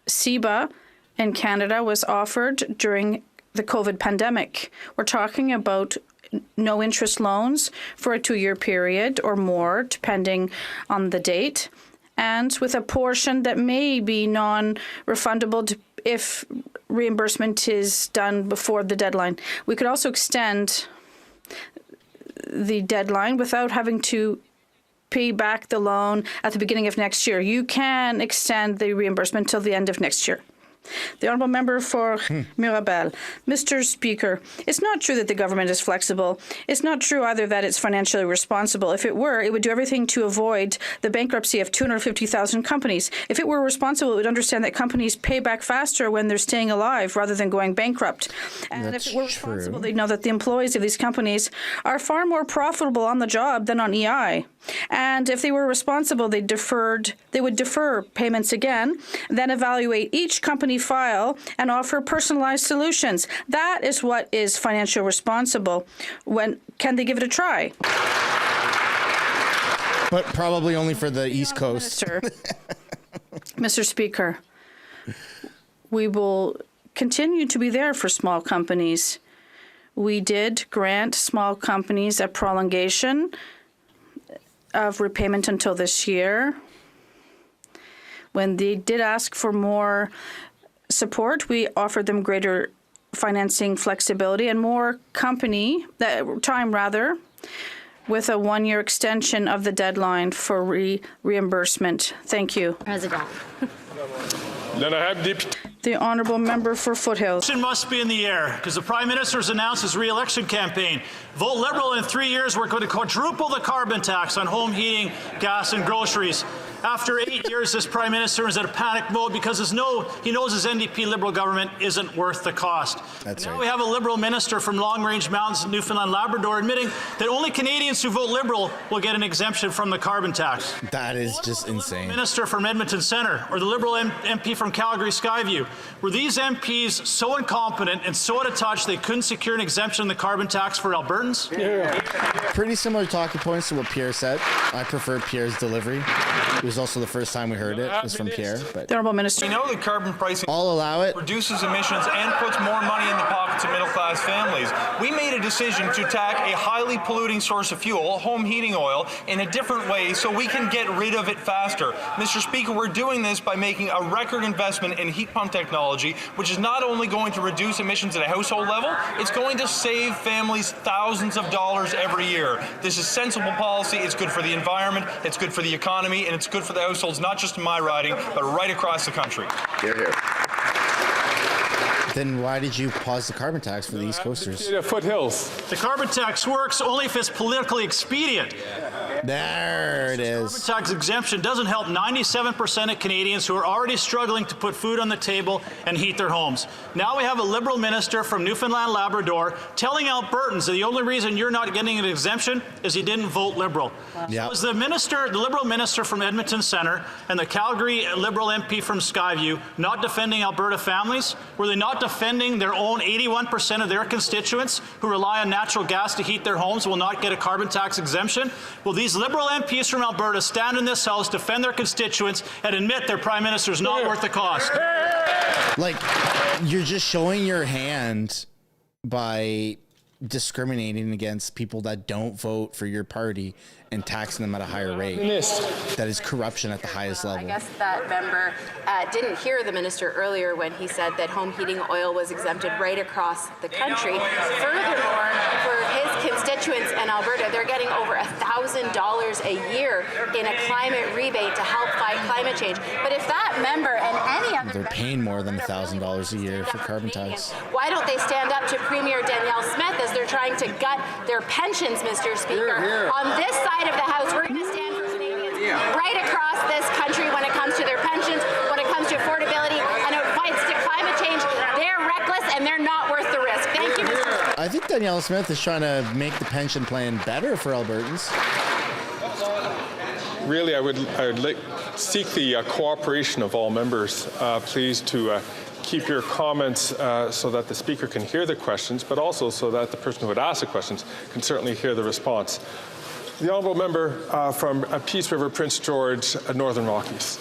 CEBA in Canada was offered during the COVID pandemic. We're talking about no interest loans for a 2-year period or more, depending on the date, and with a portion that may be non-refundable if reimbursement is done before the deadline. We could also extend the deadline without having to pay back the loan at the beginning of next year. You can extend the reimbursement till the end of next year. The honourable member for Mirabel. Mr. Speaker, it's not true that the government is flexible. It's not true either that it's financially responsible. If it were, it would do everything to avoid the bankruptcy of 250,000 companies. If it were responsible, it would understand that companies pay back faster when they're staying alive rather than going bankrupt. And if it were responsible, they'd know that the employees of these companies are far more profitable on the job than on EI. And if they were responsible, they would defer payments again, then evaluate each company file and offer personalized solutions. That is what is financially responsible. Can they give it a try? But probably only for the East Coast. Mr. Speaker, we will continue to be there for small companies. We did grant small companies a prolongation of repayment until this year. When they did ask for more support, we offered them greater financing flexibility and more time with a 1-year extension of the deadline for reimbursement. Thank you. President. The honourable member for Foothills. Must be in the air because the Prime Minister has announced his re-election campaign. Vote Liberal in 3 years, we're going to quadruple the carbon tax on home heating, gas and groceries. After 8 years, this Prime Minister is in a panic mode because he knows his NDP Liberal government isn't worth the cost. Now we have a Liberal minister from Long Range Mountains, Newfoundland, Labrador, admitting that only Canadians who vote Liberal will get an exemption from the carbon tax. That is just insane. Minister from Edmonton Centre or the Liberal MP from Calgary Skyview. Were these MPs so incompetent and so out of touch they couldn't secure an exemption on the carbon tax for Albertans? Yeah. Pretty similar talking points to what Pierre said. I prefer Pierre's delivery. It was also the first time we heard it was from Pierre. But the honourable minister. We know that carbon pricing I'll allow it. reduces emissions and puts more money in the pockets of middle-class families. We made a decision to attack a highly polluting source of fuel, home heating oil, in a different way so we can get rid of it faster. Mr. Speaker, we're doing this by making a record investment in heat pump technology, which is not only going to reduce emissions at a household level, it's going to save families thousands of dollars every year. This is sensible policy. It's good for the environment, it's good for the economy, and it's good for the households, not just in my riding, but right across the country. Hear, hear. Then why did you pause the carbon tax for the East Coasters? Foothills. The carbon tax works only if it's politically expedient. There it is. The carbon tax exemption doesn't help 97% of Canadians who are already struggling to put food on the table and heat their homes. Now we have a Liberal minister from Newfoundland, Labrador, telling Albertans that the only reason you're not getting an exemption is you didn't vote Liberal. Yep. Was the Liberal minister from Edmonton Centre and the Calgary Liberal MP from Skyview not defending Alberta families? Were they not defending their own 81% of their constituents who rely on natural gas to heat their homes will not get a carbon tax exemption? Will these Liberal MPs from Alberta stand in this House, defend their constituents, and admit their Prime Minister is not worth the cost? Like, you're just showing your hand by discriminating against people that don't vote for your party and taxing them at a higher rate. That is corruption at the highest level. I guess that member didn't hear the minister earlier when he said that home heating oil was exempted right across the country. Furthermore, for his constituents in Alberta, they're getting over $1,000 a year in a climate rebate to help fight climate change. But if that member and any other They're paying more than $1,000 a year for carbon tax. Why don't they stand up to Premier Danielle Smith as they're trying to gut their pensions, Mr. Speaker? On this side of the House, we're going to stand for Canadians right across this country when it comes to their pensions, when it comes to affordability, and it fights to climate change. They're reckless and they're not worth the risk. Thank you, Mr. Speaker. I think Danielle Smith is trying to make the pension plan better for Albertans. Really, I would seek the cooperation of all members, please, to keep your comments so that the speaker can hear the questions, but also so that the person who would ask the questions can certainly hear the response. The honourable member from Peace River, Prince George, Northern Rockies.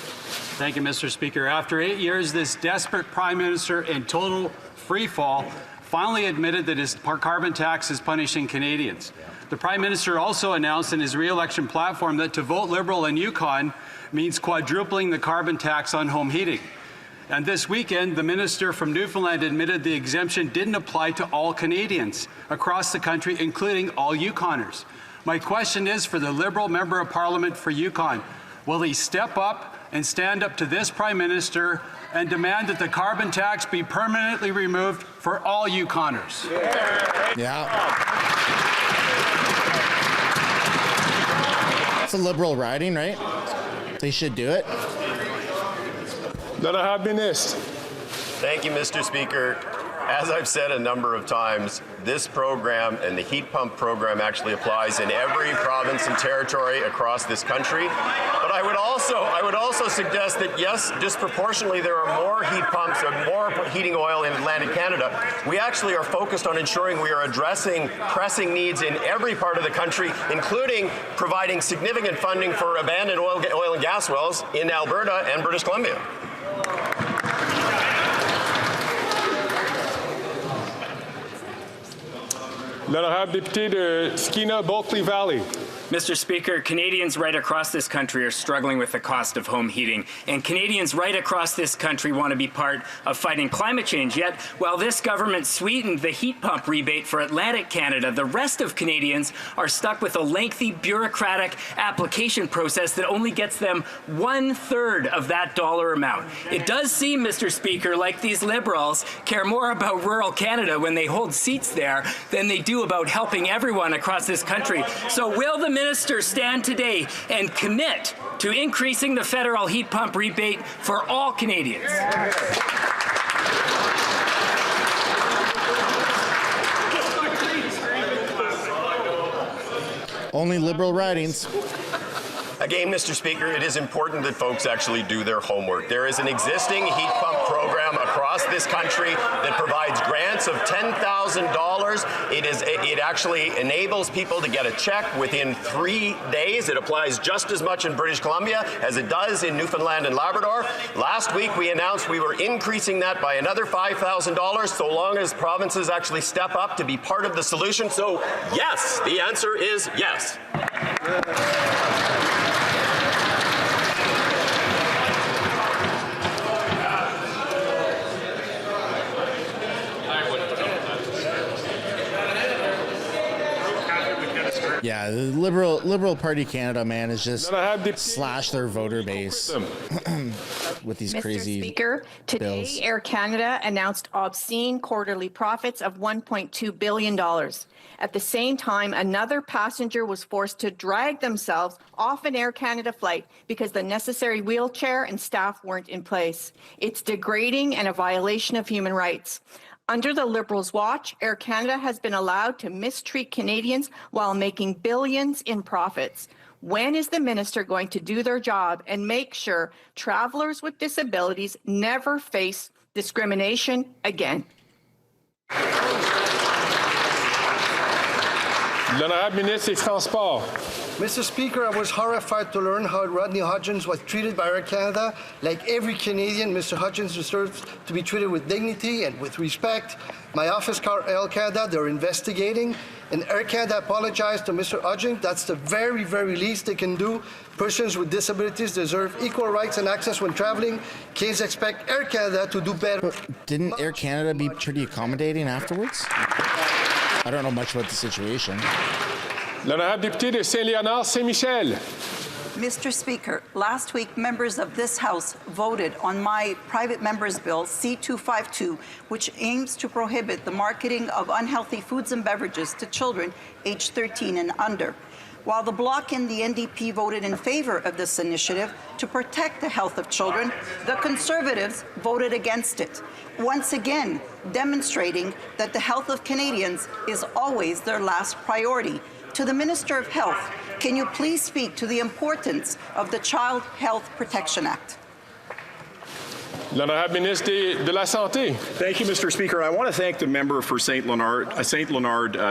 Thank you, Mr. Speaker. After 8 years, this desperate Prime Minister in total freefall finally admitted that his carbon tax is punishing Canadians. The Prime Minister also announced in his re-election platform that to vote Liberal in Yukon means quadrupling the carbon tax on home heating. And this weekend, the minister from Newfoundland admitted the exemption didn't apply to all Canadians across the country, including all Yukoners. My question is for the Liberal Member of Parliament for Yukon. Will he step up and stand up to this Prime Minister and demand that the carbon tax be permanently removed for all Yukoners? Yeah. It's a Liberal riding, right? They should do it. That I have been missed. Thank you, Mr. Speaker. As I've said a number of times, this program and the heat pump program actually applies in every province and territory across this country. But I would also suggest that, yes, disproportionately there are more heat pumps and more heating oil in Atlantic Canada. We actually are focused on ensuring we are addressing pressing needs in every part of the country, including providing significant funding for abandoned oil and gas wells in Alberta and British Columbia. L'honorable député de Skeena Bulkley Valley. Mr. Speaker, Canadians right across this country are struggling with the cost of home heating, and Canadians right across this country want to be part of fighting climate change. Yet, while this government sweetened the heat pump rebate for Atlantic Canada, the rest of Canadians are stuck with a lengthy bureaucratic application process that only gets them 1/3 of that dollar amount. It does seem, Mr. Speaker, like these Liberals care more about rural Canada when they hold seats there than they do about helping everyone across this country. So will the Minister stand today and commit to increasing the federal heat pump rebate for all Canadians? Only Liberal ridings. Again, Mr. Speaker, it is important that folks actually do their homework. There is an existing heat pump program across this country that provides grants of $10,000. It actually enables people to get a check within 3 days. It applies just as much in British Columbia as it does in Newfoundland and Labrador. Last week, we announced we were increasing that by another $5,000 so long as provinces actually step up to be part of the solution. So, yes, the answer is yes. Yeah, the Liberal Party Canada, man, is just slash their voter base with these crazy Mr. Speaker, today bills. Air Canada announced obscene quarterly profits of $1.2 billion. At the same time, another passenger was forced to drag themselves off an Air Canada flight because the necessary wheelchair and staff weren't in place. It's degrading and a violation of human rights. Under the Liberals' watch, Air Canada has been allowed to mistreat Canadians while making billions in profits. When is the minister going to do their job and make sure travelers with disabilities never face discrimination again? L'honorable ministre des Transports. Mr. Speaker, I was horrified to learn how Rodney Hodgins was treated by Air Canada. Like every Canadian, Mr. Hodgins deserves to be treated with dignity and with respect. My office called Air Canada, they're investigating, and Air Canada apologized to Mr. Hodgins. That's the very, very least they can do. Persons with disabilities deserve equal rights and access when traveling. Canadians expect Air Canada to do better. Didn't Air Canada be pretty accommodating afterwards? I don't know much about the situation. L'honorable député de Saint-Léonard, Saint-Michel. Mr. Speaker, last week members of this House voted on my private member's bill C-252, which aims to prohibit the marketing of unhealthy foods and beverages to children aged 13 and under. While the Bloc and the NDP voted in favor of this initiative to protect the health of children, the Conservatives voted against it, once again demonstrating that the health of Canadians is always their last priority. To the Minister of Health, can you please speak to the importance of the Child Health Protection Act? L'honorable ministre de la Santé. Thank you, Mr. Speaker. I want to thank the member for St. Leonard,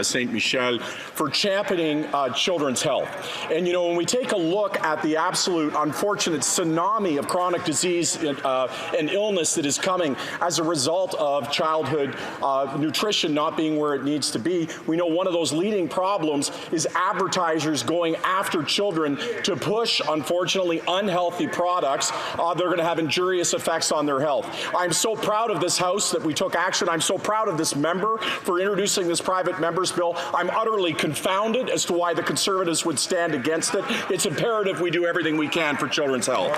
St. Michel for championing children's health. And, you know, when we take a look at the absolute unfortunate tsunami of chronic disease and illness that is coming as a result of childhood nutrition not being where it needs to be, we know one of those leading problems is advertisers going after children to push, unfortunately, unhealthy products. They're going to have injurious effects on their health. I'm so proud of this House that we took action. I'm so proud of this member for introducing this private member's bill. I'm utterly confounded as to why the Conservatives would stand against it. It's imperative we do everything we can for children's health.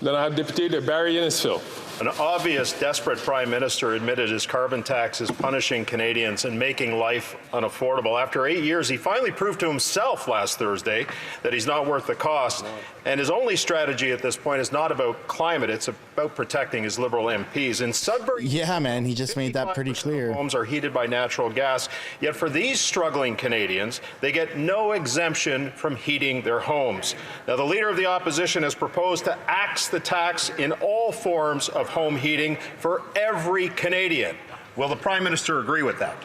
L'honorable député de Barrie-Innisfil. An obvious, desperate Prime Minister admitted his carbon tax is punishing Canadians and making life unaffordable. After 8 years, he finally proved to himself last Thursday that he's not worth the cost. And his only strategy at this point is not about climate, it's about protecting his Liberal MPs. In Sudbury, yeah, man, he just made that pretty clear. Homes are heated by natural gas, yet for these struggling Canadians, they get no exemption from heating their homes. Now, the Leader of the Opposition has proposed to axe the tax in all forms of home heating for every Canadian. Will the Prime Minister agree with that?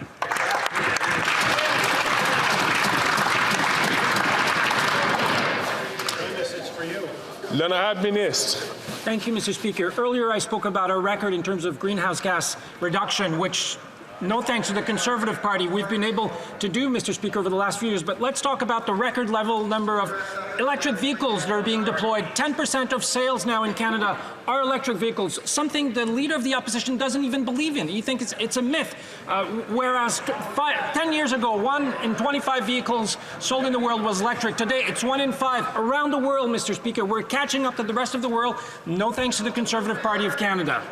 L'honorable ministre. Thank you, Mr. Speaker. Earlier I spoke about our record in terms of greenhouse gas reduction, which, no thanks to the Conservative Party, we've been able to do, Mr. Speaker, over the last few years. But let's talk about the record level number of electric vehicles that are being deployed. 10% of sales now in Canada are electric vehicles, something the Leader of the Opposition doesn't even believe in. He thinks it's a myth. Whereas 10 years ago, 1 in 25 vehicles sold in the world was electric. Today, it's 1 in 5 around the world, Mr. Speaker. We're catching up to the rest of the world, no thanks to the Conservative Party of Canada.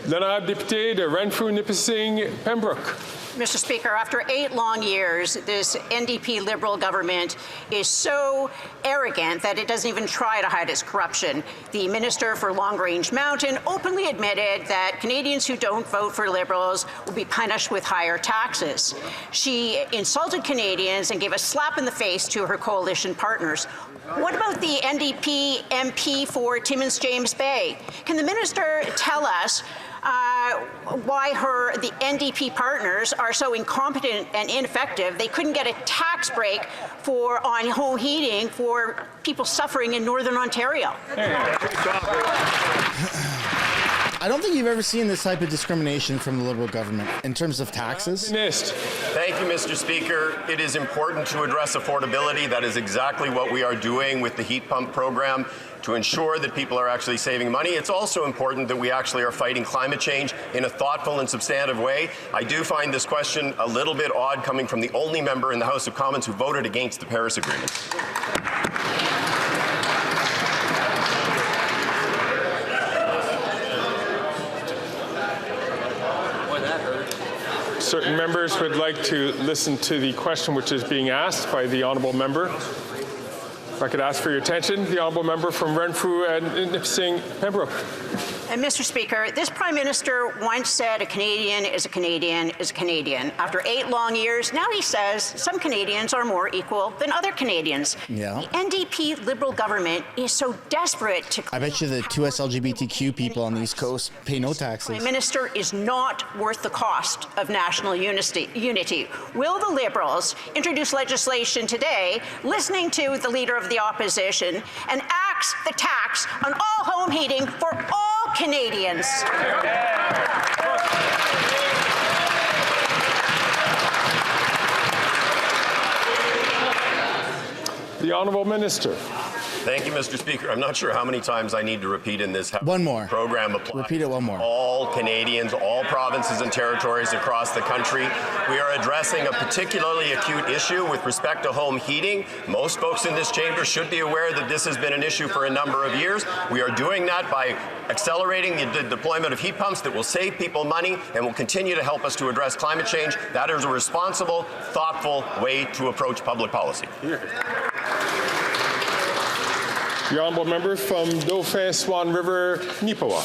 L'honorable député de Renfrew-Nipissing, Pembroke. Mr. Speaker, after 8 long years, this NDP Liberal government is so arrogant that it doesn't even try to hide its corruption. The Minister for Long Range Mountain openly admitted that Canadians who don't vote for Liberals will be punished with higher taxes. She insulted Canadians and gave a slap in the face to her coalition partners. What about the NDP MP for Timmins James Bay? Can the Minister tell us why the NDP partners are so incompetent and ineffective they couldn't get a tax break on home heating for people suffering in Northern Ontario? I don't think you've ever seen this type of discrimination from the Liberal government in terms of taxes. Thank you, Mr. Speaker. It is important to address affordability. That is exactly what we are doing with the heat pump program, to ensure that people are actually saving money. It's also important that we actually are fighting climate change in a thoughtful and substantive way. I do find this question a little bit odd coming from the only member in the House of Commons who voted against the Paris Agreement. Certain members would like to listen to the question which is being asked by the honourable member. If I could ask for your attention, the honourable member from Renfrew and Nipissing, Pembroke. And Mr. Speaker, this Prime Minister once said a Canadian is a Canadian is a Canadian. After 8 long years, now he says some Canadians are more equal than other Canadians. Yeah. The NDP Liberal government is so desperate to... I bet you the 2S LGBTQ people on the East Coast pay no taxes. Prime Minister is not worth the cost of national unity. Will the Liberals introduce legislation today, listening to the Leader of the Opposition, and axe the tax on all home heating for all Canadians? The Honourable Minister. Thank you, Mr. Speaker. I'm not sure how many times I need to repeat in this House. One more. Program applies. Repeat it one more. All Canadians, all provinces and territories across the country. We are addressing a particularly acute issue with respect to home heating. Most folks in this chamber should be aware that this has been an issue for a number of years. We are doing that by accelerating the deployment of heat pumps that will save people money and will continue to help us to address climate change. That is a responsible, thoughtful way to approach public policy. The honourable member from Dauphin Swan River, Nipawa.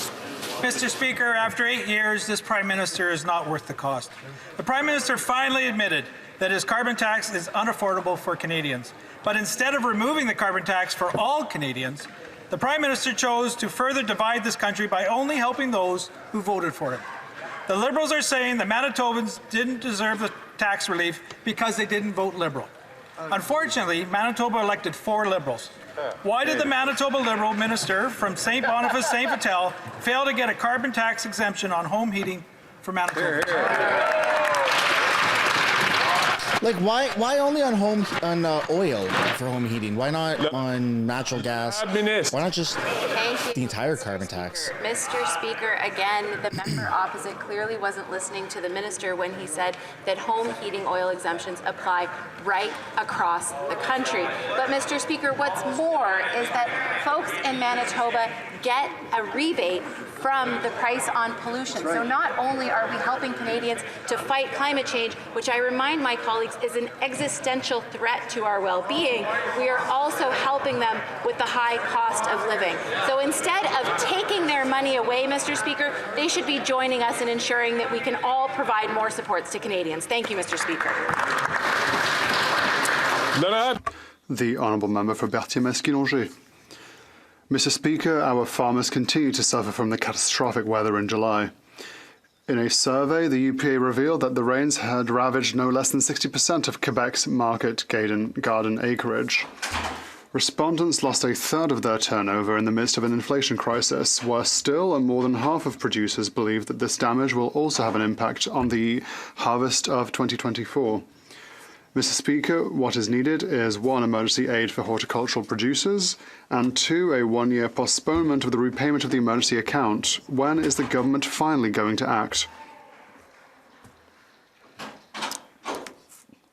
Mr. Speaker, after 8 years, this Prime Minister is not worth the cost. The Prime Minister finally admitted that his carbon tax is unaffordable for Canadians. But instead of removing the carbon tax for all Canadians, the Prime Minister chose to further divide this country by only helping those who voted for it. The Liberals are saying the Manitobans didn't deserve the tax relief because they didn't vote Liberal. Unfortunately, Manitoba elected 4 Liberals. Why did the Manitoba Liberal minister from St. Boniface, St. Vital fail to get a carbon tax exemption on home heating for Manitoba? Like, why only on oil for home heating? Why not on natural gas? Why not just the entire carbon tax? Mr. Speaker, again, the member opposite clearly wasn't listening to the minister when he said that home heating oil exemptions apply right across the country. But Mr. Speaker, what's more is that folks in Manitoba get a rebate from the price on pollution. So not only are we helping Canadians to fight climate change, which I remind my colleagues is an existential threat to our well-being, we are also helping them with the high cost of living. So instead of taking their money away, Mr. Speaker, they should be joining us in ensuring that we can all provide more supports to Canadians. Thank you, Mr. Speaker. The Honourable Member for Berthier-Masquinongé. Mr. Speaker, our farmers continue to suffer from the catastrophic weather in July. In a survey, the UPA revealed that the rains had ravaged no less than 60% of Quebec's market garden acreage. Respondents lost a third of their turnover in the midst of an inflation crisis. Worse still, more than half of producers believe that this damage will also have an impact on the harvest of 2024. Mr. Speaker, what is needed is 1, emergency aid for horticultural producers, and 2, a 1-year postponement of the repayment of the emergency account. When is the government finally going to act?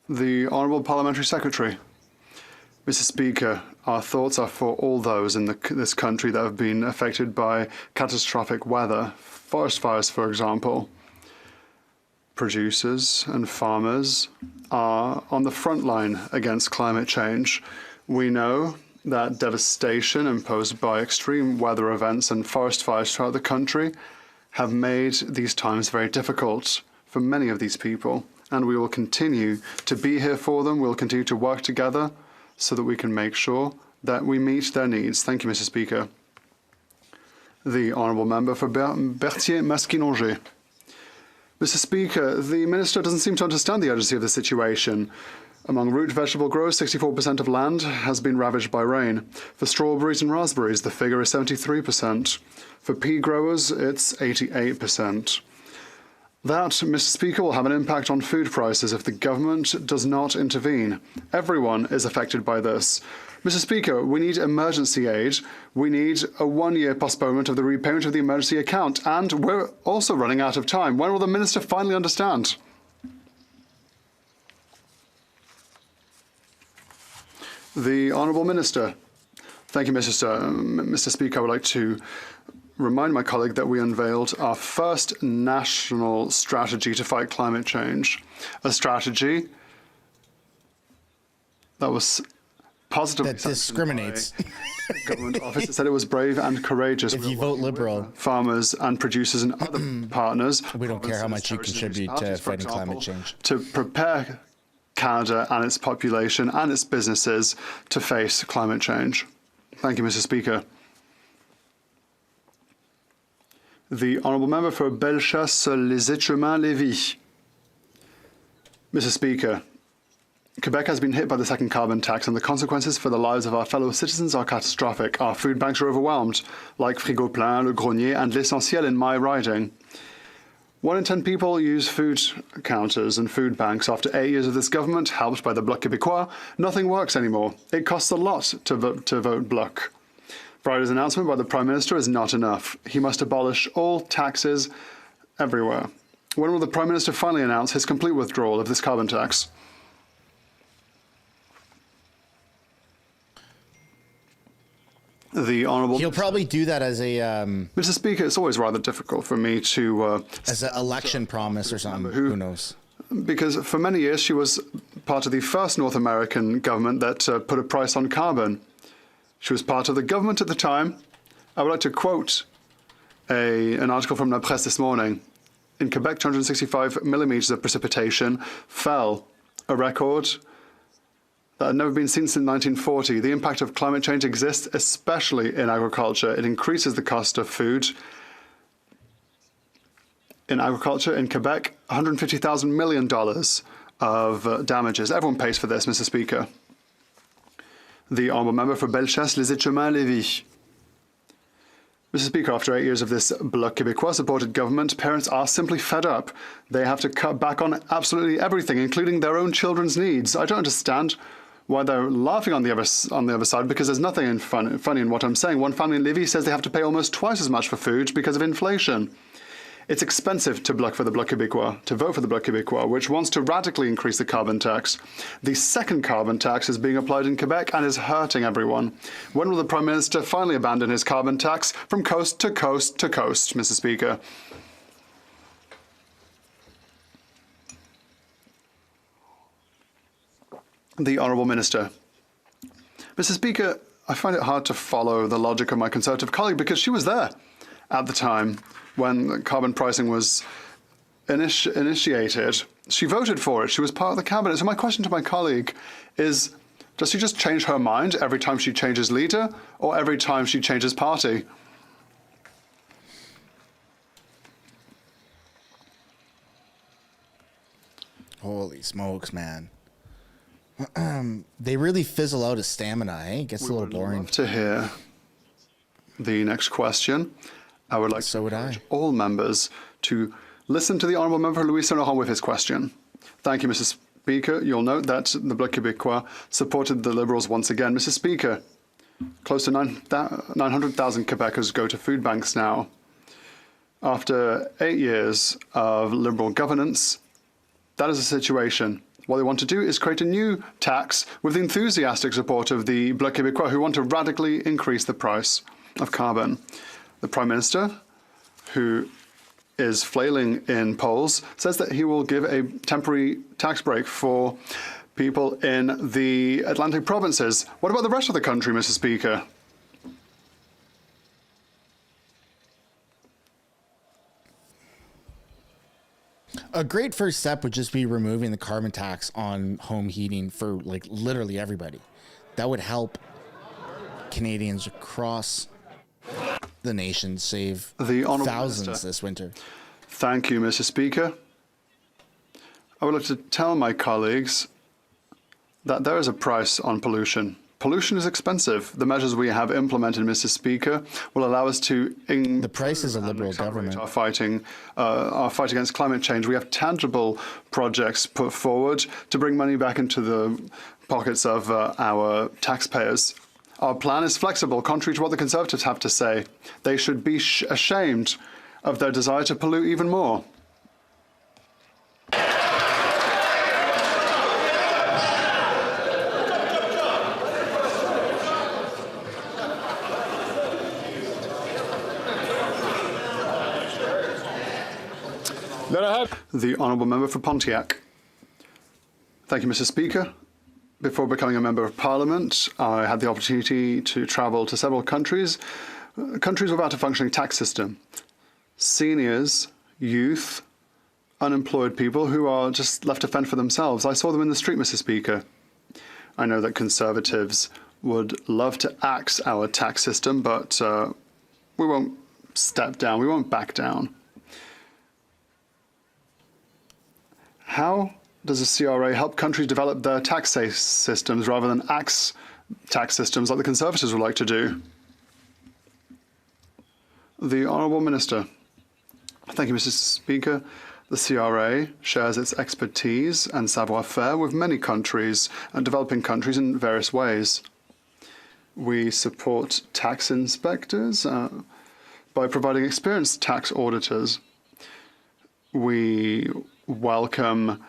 The Honourable Parliamentary Secretary. Mr. Speaker, our thoughts are for all those in this country that have been affected by catastrophic weather, forest fires, for example. Producers and farmers are on the front line against climate change. We know that devastation imposed by extreme weather events and forest fires throughout the country have made these times very difficult for many of these people, and we will continue to be here for them. We'll continue to work together so that we can make sure that we meet their needs. Thank you, Mr. Speaker. The Honourable Member for Berthier-Masquinongé. Mr. Speaker, the Minister doesn't seem to understand the urgency of the situation. Among root vegetable growers, 64% of land has been ravaged by rain. For strawberries and raspberries, the figure is 73%. For pea growers, it's 88%. That, Mr. Speaker, will have an impact on food prices if the government does not intervene. Everyone is affected by this. Mr. Speaker, we need emergency aid. We need a 1-year postponement of the repayment of the emergency account, and we're also running out of time. When will the Minister finally understand? The Honourable Minister. Thank you, Mr. Speaker. I would like to remind my colleague that we unveiled our first national strategy to fight climate change, a strategy that was positively that discriminates. Government officers said it was brave and courageous. If you vote Liberal, farmers and producers and other partners, we don't care how much you contribute to fighting climate change, to prepare Canada and its population and its businesses to face climate change. Thank you, Mr. Speaker. The Honourable Member for Bellechasse-les-Étrements-Lévis. Mr. Speaker, Quebec has been hit by the second carbon tax, and the consequences for the lives of our fellow citizens are catastrophic. Our food banks are overwhelmed, like Frigo Plein, Le Grenier, and L'Essentiel in my riding. 1 in 10 people use food counters and food banks. After 8 years of this government, helped by the Bloc Québécois, nothing works anymore. It costs a lot to vote Bloc. Friday's announcement by the Prime Minister is not enough. He must abolish all taxes everywhere. When will the Prime Minister finally announce his complete withdrawal of this carbon tax? The Honourable... He'll probably do that as a... Mr. Speaker, it's always rather difficult for me to... as an election promise or something. Who knows? Because for many years she was part of the first North American government that put a price on carbon. She was part of the government at the time. I would like to quote an article from La Presse this morning. In Quebec, 265 millimeters of precipitation fell a record that had never been seen since 1940. The impact of climate change exists especially in agriculture. It increases the cost of food. In agriculture in Quebec, $150,000 million of damages. Everyone pays for this, Mr. Speaker. The honourable member for Bellechasse-les-Échemins-Lévis. Mr. Speaker, after 8 years of this Bloc Québécois-supported government, parents are simply fed up. They have to cut back on absolutely everything, including their own children's needs. I don't understand why they're laughing on the other side, because there's nothing funny in what I'm saying. One family in Lévis says they have to pay almost twice as much for food because of inflation. It's expensive to vote for the Bloc Québécois, which wants to radically increase the carbon tax. The second carbon tax is being applied in Quebec and is hurting everyone. When will the Prime Minister finally abandon his carbon tax from coast to coast to coast, Mr. Speaker? The Honourable Minister. Mr. Speaker, I find it hard to follow the logic of my Conservative colleague because she was there at the time when carbon pricing was initiated. She voted for it. She was part of the cabinet. So my question to my colleague is, does she just change her mind every time she changes leader or every time she changes party? Holy smokes, man. They really fizzle out of stamina, eh? It gets a little boring. Love to hear the next question. I would like to urge all members to listen to the Honourable Member Louis Saint-Laurent with his question. Thank you, Mr. Speaker. You'll note that the Bloc Québécois supported the Liberals once again. Mr. Speaker, close to 900,000 Quebecers go to food banks now. After 8 years of Liberal governance, that is the situation. What they want to do is create a new tax with the enthusiastic support of the Bloc Québécois, who want to radically increase the price of carbon. The Prime Minister, who is flailing in polls, says that he will give a temporary tax break for people in the Atlantic provinces. What about the rest of the country, Mr. Speaker? A great first step would just be removing the carbon tax on home heating for like literally everybody. That would help Canadians across the nation save thousands this winter. Thank you, Mr. Speaker. I would like to tell my colleagues that there is a price on pollution. Pollution is expensive. The measures we have implemented, Mr. Speaker, will allow us to the price is a Liberal government. Our fight against climate change. We have tangible projects put forward to bring money back into the pockets of our taxpayers. Our plan is flexible, contrary to what the Conservatives have to say. They should be ashamed of their desire to pollute even more. The Honourable Member for Pontiac. Thank you, Mr. Speaker. Before becoming a Member of Parliament, I had the opportunity to travel to several countries without a functioning tax system. Seniors, youth, unemployed people who are just left to fend for themselves. I saw them in the street, Mr. Speaker. I know that Conservatives would love to axe our tax system, but we won't step down, we won't back down. How does the CRA help countries develop their tax systems rather than axe tax systems like the Conservatives would like to do? The Honourable Minister. Thank you, Mr. Speaker. The CRA shares its expertise and savoir-faire with many countries and developing countries in various ways. We support tax inspectors by providing experienced tax auditors. We welcome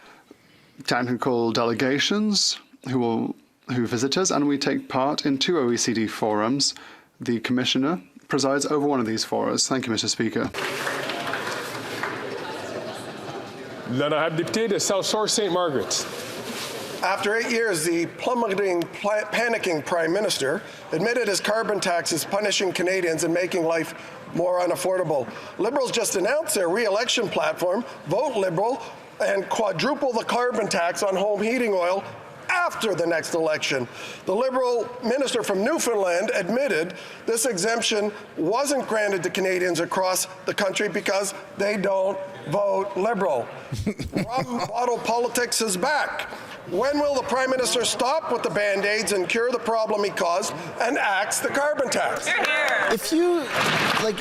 technical delegations who visit us, and we take part in 2 OECD forums. The Commissioner presides over one of these forums. Thank you, Mr. Speaker. L'honorable député de South Shore St. Margaret. After 8 years, the plummeting, panicking Prime Minister admitted his carbon tax is punishing Canadians and making life more unaffordable. Liberals just announced their re-election platform, Vote Liberal, and quadruple the carbon tax on home heating oil after the next election. The Liberal minister from Newfoundland admitted this exemption wasn't granted to Canadians across the country because they don't vote Liberal. Rum bottle politics is back. When will the Prime Minister stop with the Band-Aids and cure the problem he caused and axe the carbon tax? If you,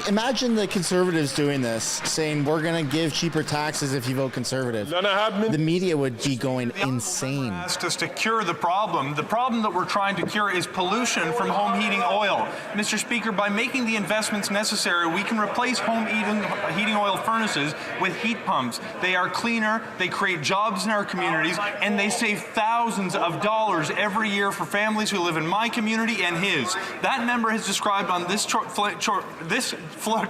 imagine the Conservatives doing this, saying we're going to give cheaper taxes if you vote Conservative. The media would be going insane. Asked us to cure the problem. The problem that we're trying to cure is pollution from home heating oil. Mr. Speaker, by making the investments necessary, we can replace home heating oil furnaces with heat pumps. They are cleaner, they create jobs in our communities, and they save thousands of dollars every year for families who live in my community and his. That member has described on this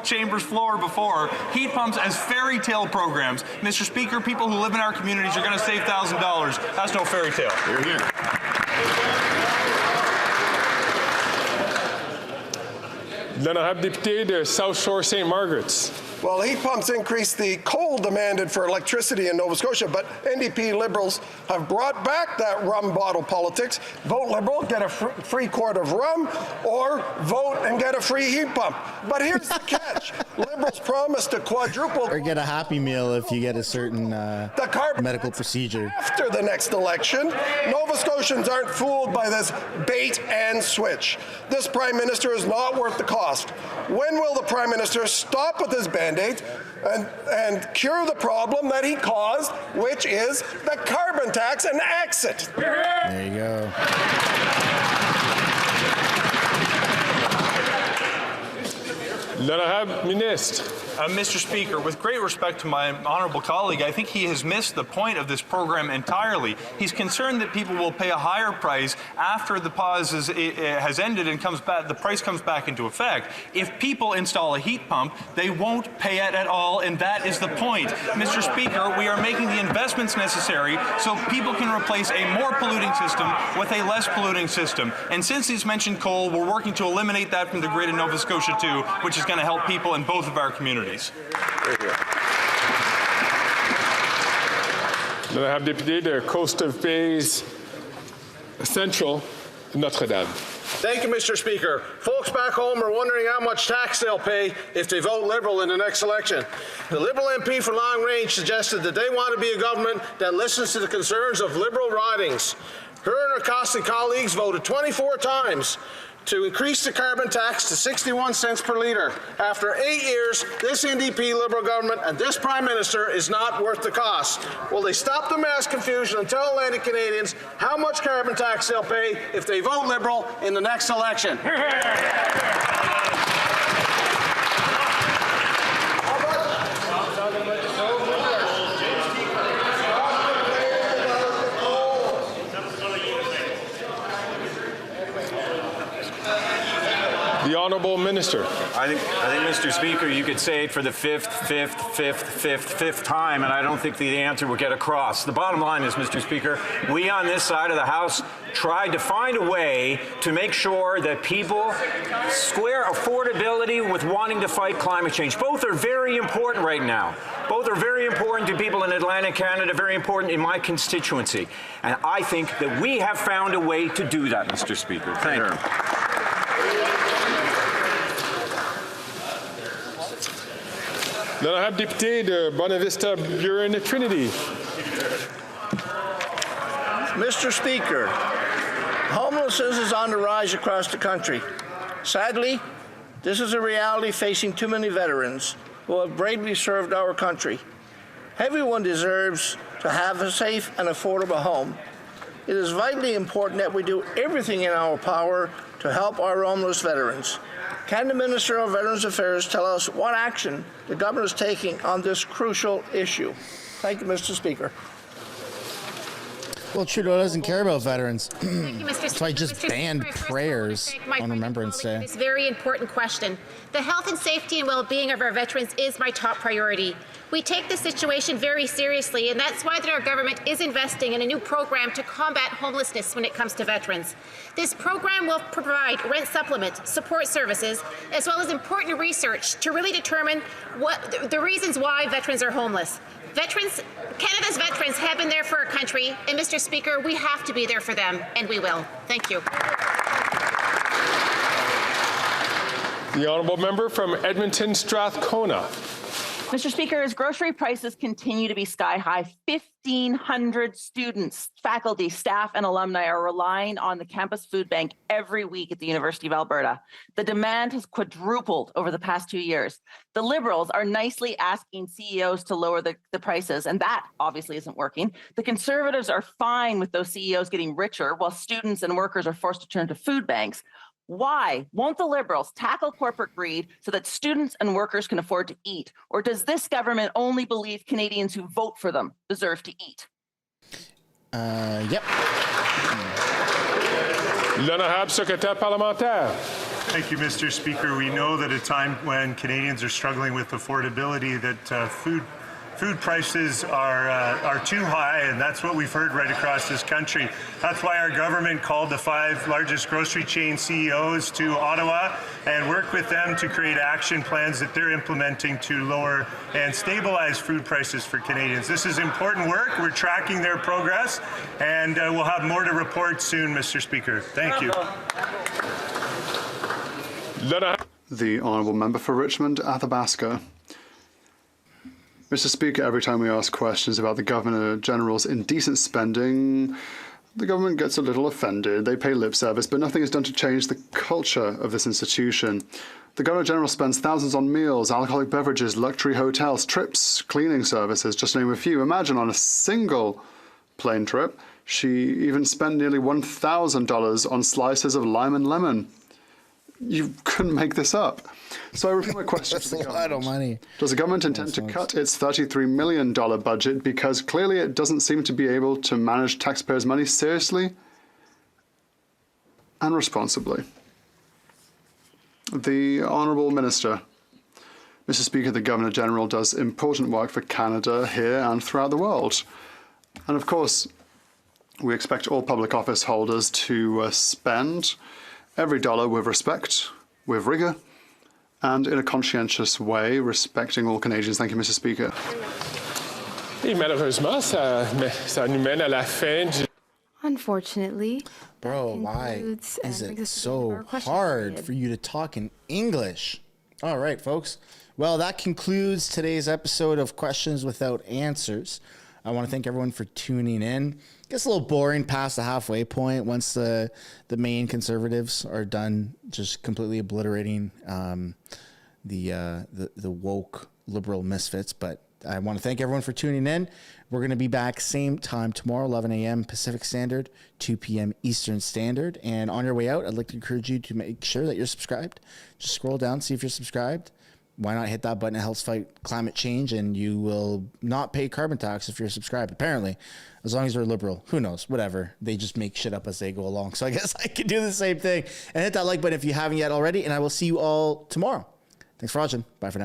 chamber's floor before heat pumps as fairy tale programs. Mr. Speaker, people who live in our communities are going to save $1,000. That's no fairy tale. Hear, hear. L'honorable député de South Shore St. Margaret's. Well, heat pumps increase the coal demanded for electricity in Nova Scotia, but NDP Liberals have brought back that rum bottle politics. Vote Liberal, get a free quart of rum, or vote and get a free heat pump. But here's the catch. Liberals promised to quadruple... Or get a Happy Meal if you get a certain medical procedure. After the next election, Nova Scotians aren't fooled by this bait and switch. This Prime Minister is not worth the cost. When will the Prime Minister stop with his Band-Aids and cure the problem that he caused, which is the carbon tax, and exit? There you go. L'honorable ministre. Mr. Speaker, with great respect to my honourable colleague, I think he has missed the point of this program entirely. He's concerned that people will pay a higher price after the pause has ended and the price comes back into effect. If people install a heat pump, they won't pay it at all, and that is the point. Mr. Speaker, we are making the investments necessary so people can replace a more polluting system with a less polluting system. And since he's mentioned coal, we're working to eliminate that from the grid in Nova Scotia too, which is going to help people in both of our communities. L'honorable député de Coast of Bays Central, Notre-Dame. Thank you, Mr. Speaker. Folks back home are wondering how much tax they'll pay if they vote Liberal in the next election. The Liberal MP for Long Range suggested that they want to be a government that listens to the concerns of Liberal ridings. Her and her costly colleagues voted 24 times to increase the carbon tax to 61 cents per litre. After 8 years, this NDP Liberal government and this Prime Minister is not worth the cost. Will they stop the mass confusion and tell Atlantic Canadians how much carbon tax they'll pay if they vote Liberal in the next election? The Honourable Minister. I think, Mr. Speaker, you could say it for the fifth time, and I don't think the answer would get across. The bottom line is, Mr. Speaker, we on this side of the House tried to find a way to make sure that people square affordability with wanting to fight climate change. Both are very important right now. Both are very important to people in Atlantic Canada, very important in my constituency. And I think that we have found a way to do that, Mr. Speaker. Thank you. L'honorable député de Bonavista Buren Trinity. Mr. Speaker, homelessness is on the rise across the country. Sadly, this is a reality facing too many veterans who have bravely served our country. Everyone deserves to have a safe and affordable home. It is vitally important that we do everything in our power to help our homeless veterans. Can the Minister of Veterans Affairs tell us what action the government is taking on this crucial issue? Thank you, Mr. Speaker. Well, Trudeau doesn't care about veterans. Thank you, Mr. So I just banned prayers on Remembrance Day. This very important question. The health and safety and well-being of our veterans is my top priority. We take this situation very seriously, and that's why our government is investing in a new program to combat homelessness when it comes to veterans. This program will provide rent supplement, support services, as well as important research to really determine what the reasons why veterans are homeless. Veterans Canada's veterans have been there for our country, and Mr. Speaker, we have to be there for them, and we will. Thank you. The honourable member from Edmonton Strathcona. Mr. Speaker, as grocery prices continue to be sky high, 1,500 students, faculty, staff, and alumni are relying on the campus food bank every week at the University of Alberta. The demand has quadrupled over the past 2 years. The Liberals are nicely asking CEOs to lower the prices, and that obviously isn't working. The Conservatives are fine with those CEOs getting richer while students and workers are forced to turn to food banks. Why won't the Liberals tackle corporate greed so that students and workers can afford to eat? Or does this government only believe Canadians who vote for them deserve to eat? Yep. L'honorable secrétaire parlementaire. Thank you, Mr. Speaker. We know that at a time when Canadians are struggling with affordability, that food prices are too high, and that's what we've heard right across this country. That's why our government called the 5 largest grocery chain CEOs to Ottawa and worked with them to create action plans that they're implementing to lower and stabilize food prices for Canadians. This is important work. We're tracking their progress, and we'll have more to report soon, Mr. Speaker. Thank you. The honourable member for Richmond, Athabasca. Mr. Speaker, every time we ask questions about the Governor-General's indecent spending, the government gets a little offended. They pay lip service, but nothing is done to change the culture of this institution. The Governor-General spends thousands on meals, alcoholic beverages, luxury hotels, trips, cleaning services, just to name a few. Imagine on a single plane trip, she even spent nearly $1,000 on slices of lime and lemon. You couldn't make this up. So I repeat my question to the government. That's a lot of money. Does the government intend to cut its $33 million budget because clearly it doesn't seem to be able to manage taxpayers' money seriously and responsibly? The Honourable Minister. Mr. Speaker, the Governor-General does important work for Canada here and throughout the world. And of course, we expect all public office holders to spend every dollar with respect, with rigour, and in a conscientious way, respecting all Canadians. Thank you, Mr. Speaker. Et malheureusement, ça nous mène à la fin du... Unfortunately. Bro, why is it so hard for you to talk in English? All right, folks. Well, that concludes today's episode of Questions Without Answers. I want to thank everyone for tuning in. It gets a little boring past the halfway point once the main Conservatives are done just completely obliterating the woke liberal misfits. But I want to thank everyone for tuning in. We're going to be back same time tomorrow, 11 a.m. Pacific Standard, 2 p.m. Eastern Standard. And on your way out, I'd like to encourage you to make sure that you're subscribed. Just scroll down, see if you're subscribed. Why not hit that button? It helps fight climate change, and you will not pay carbon tax if you're subscribed, apparently, as long as you're liberal. Who knows? Whatever. They just make shit up as they go along. So I guess I could do the same thing. And hit that like button if you haven't yet already, and I will see you all tomorrow. Thanks for watching. Bye for now.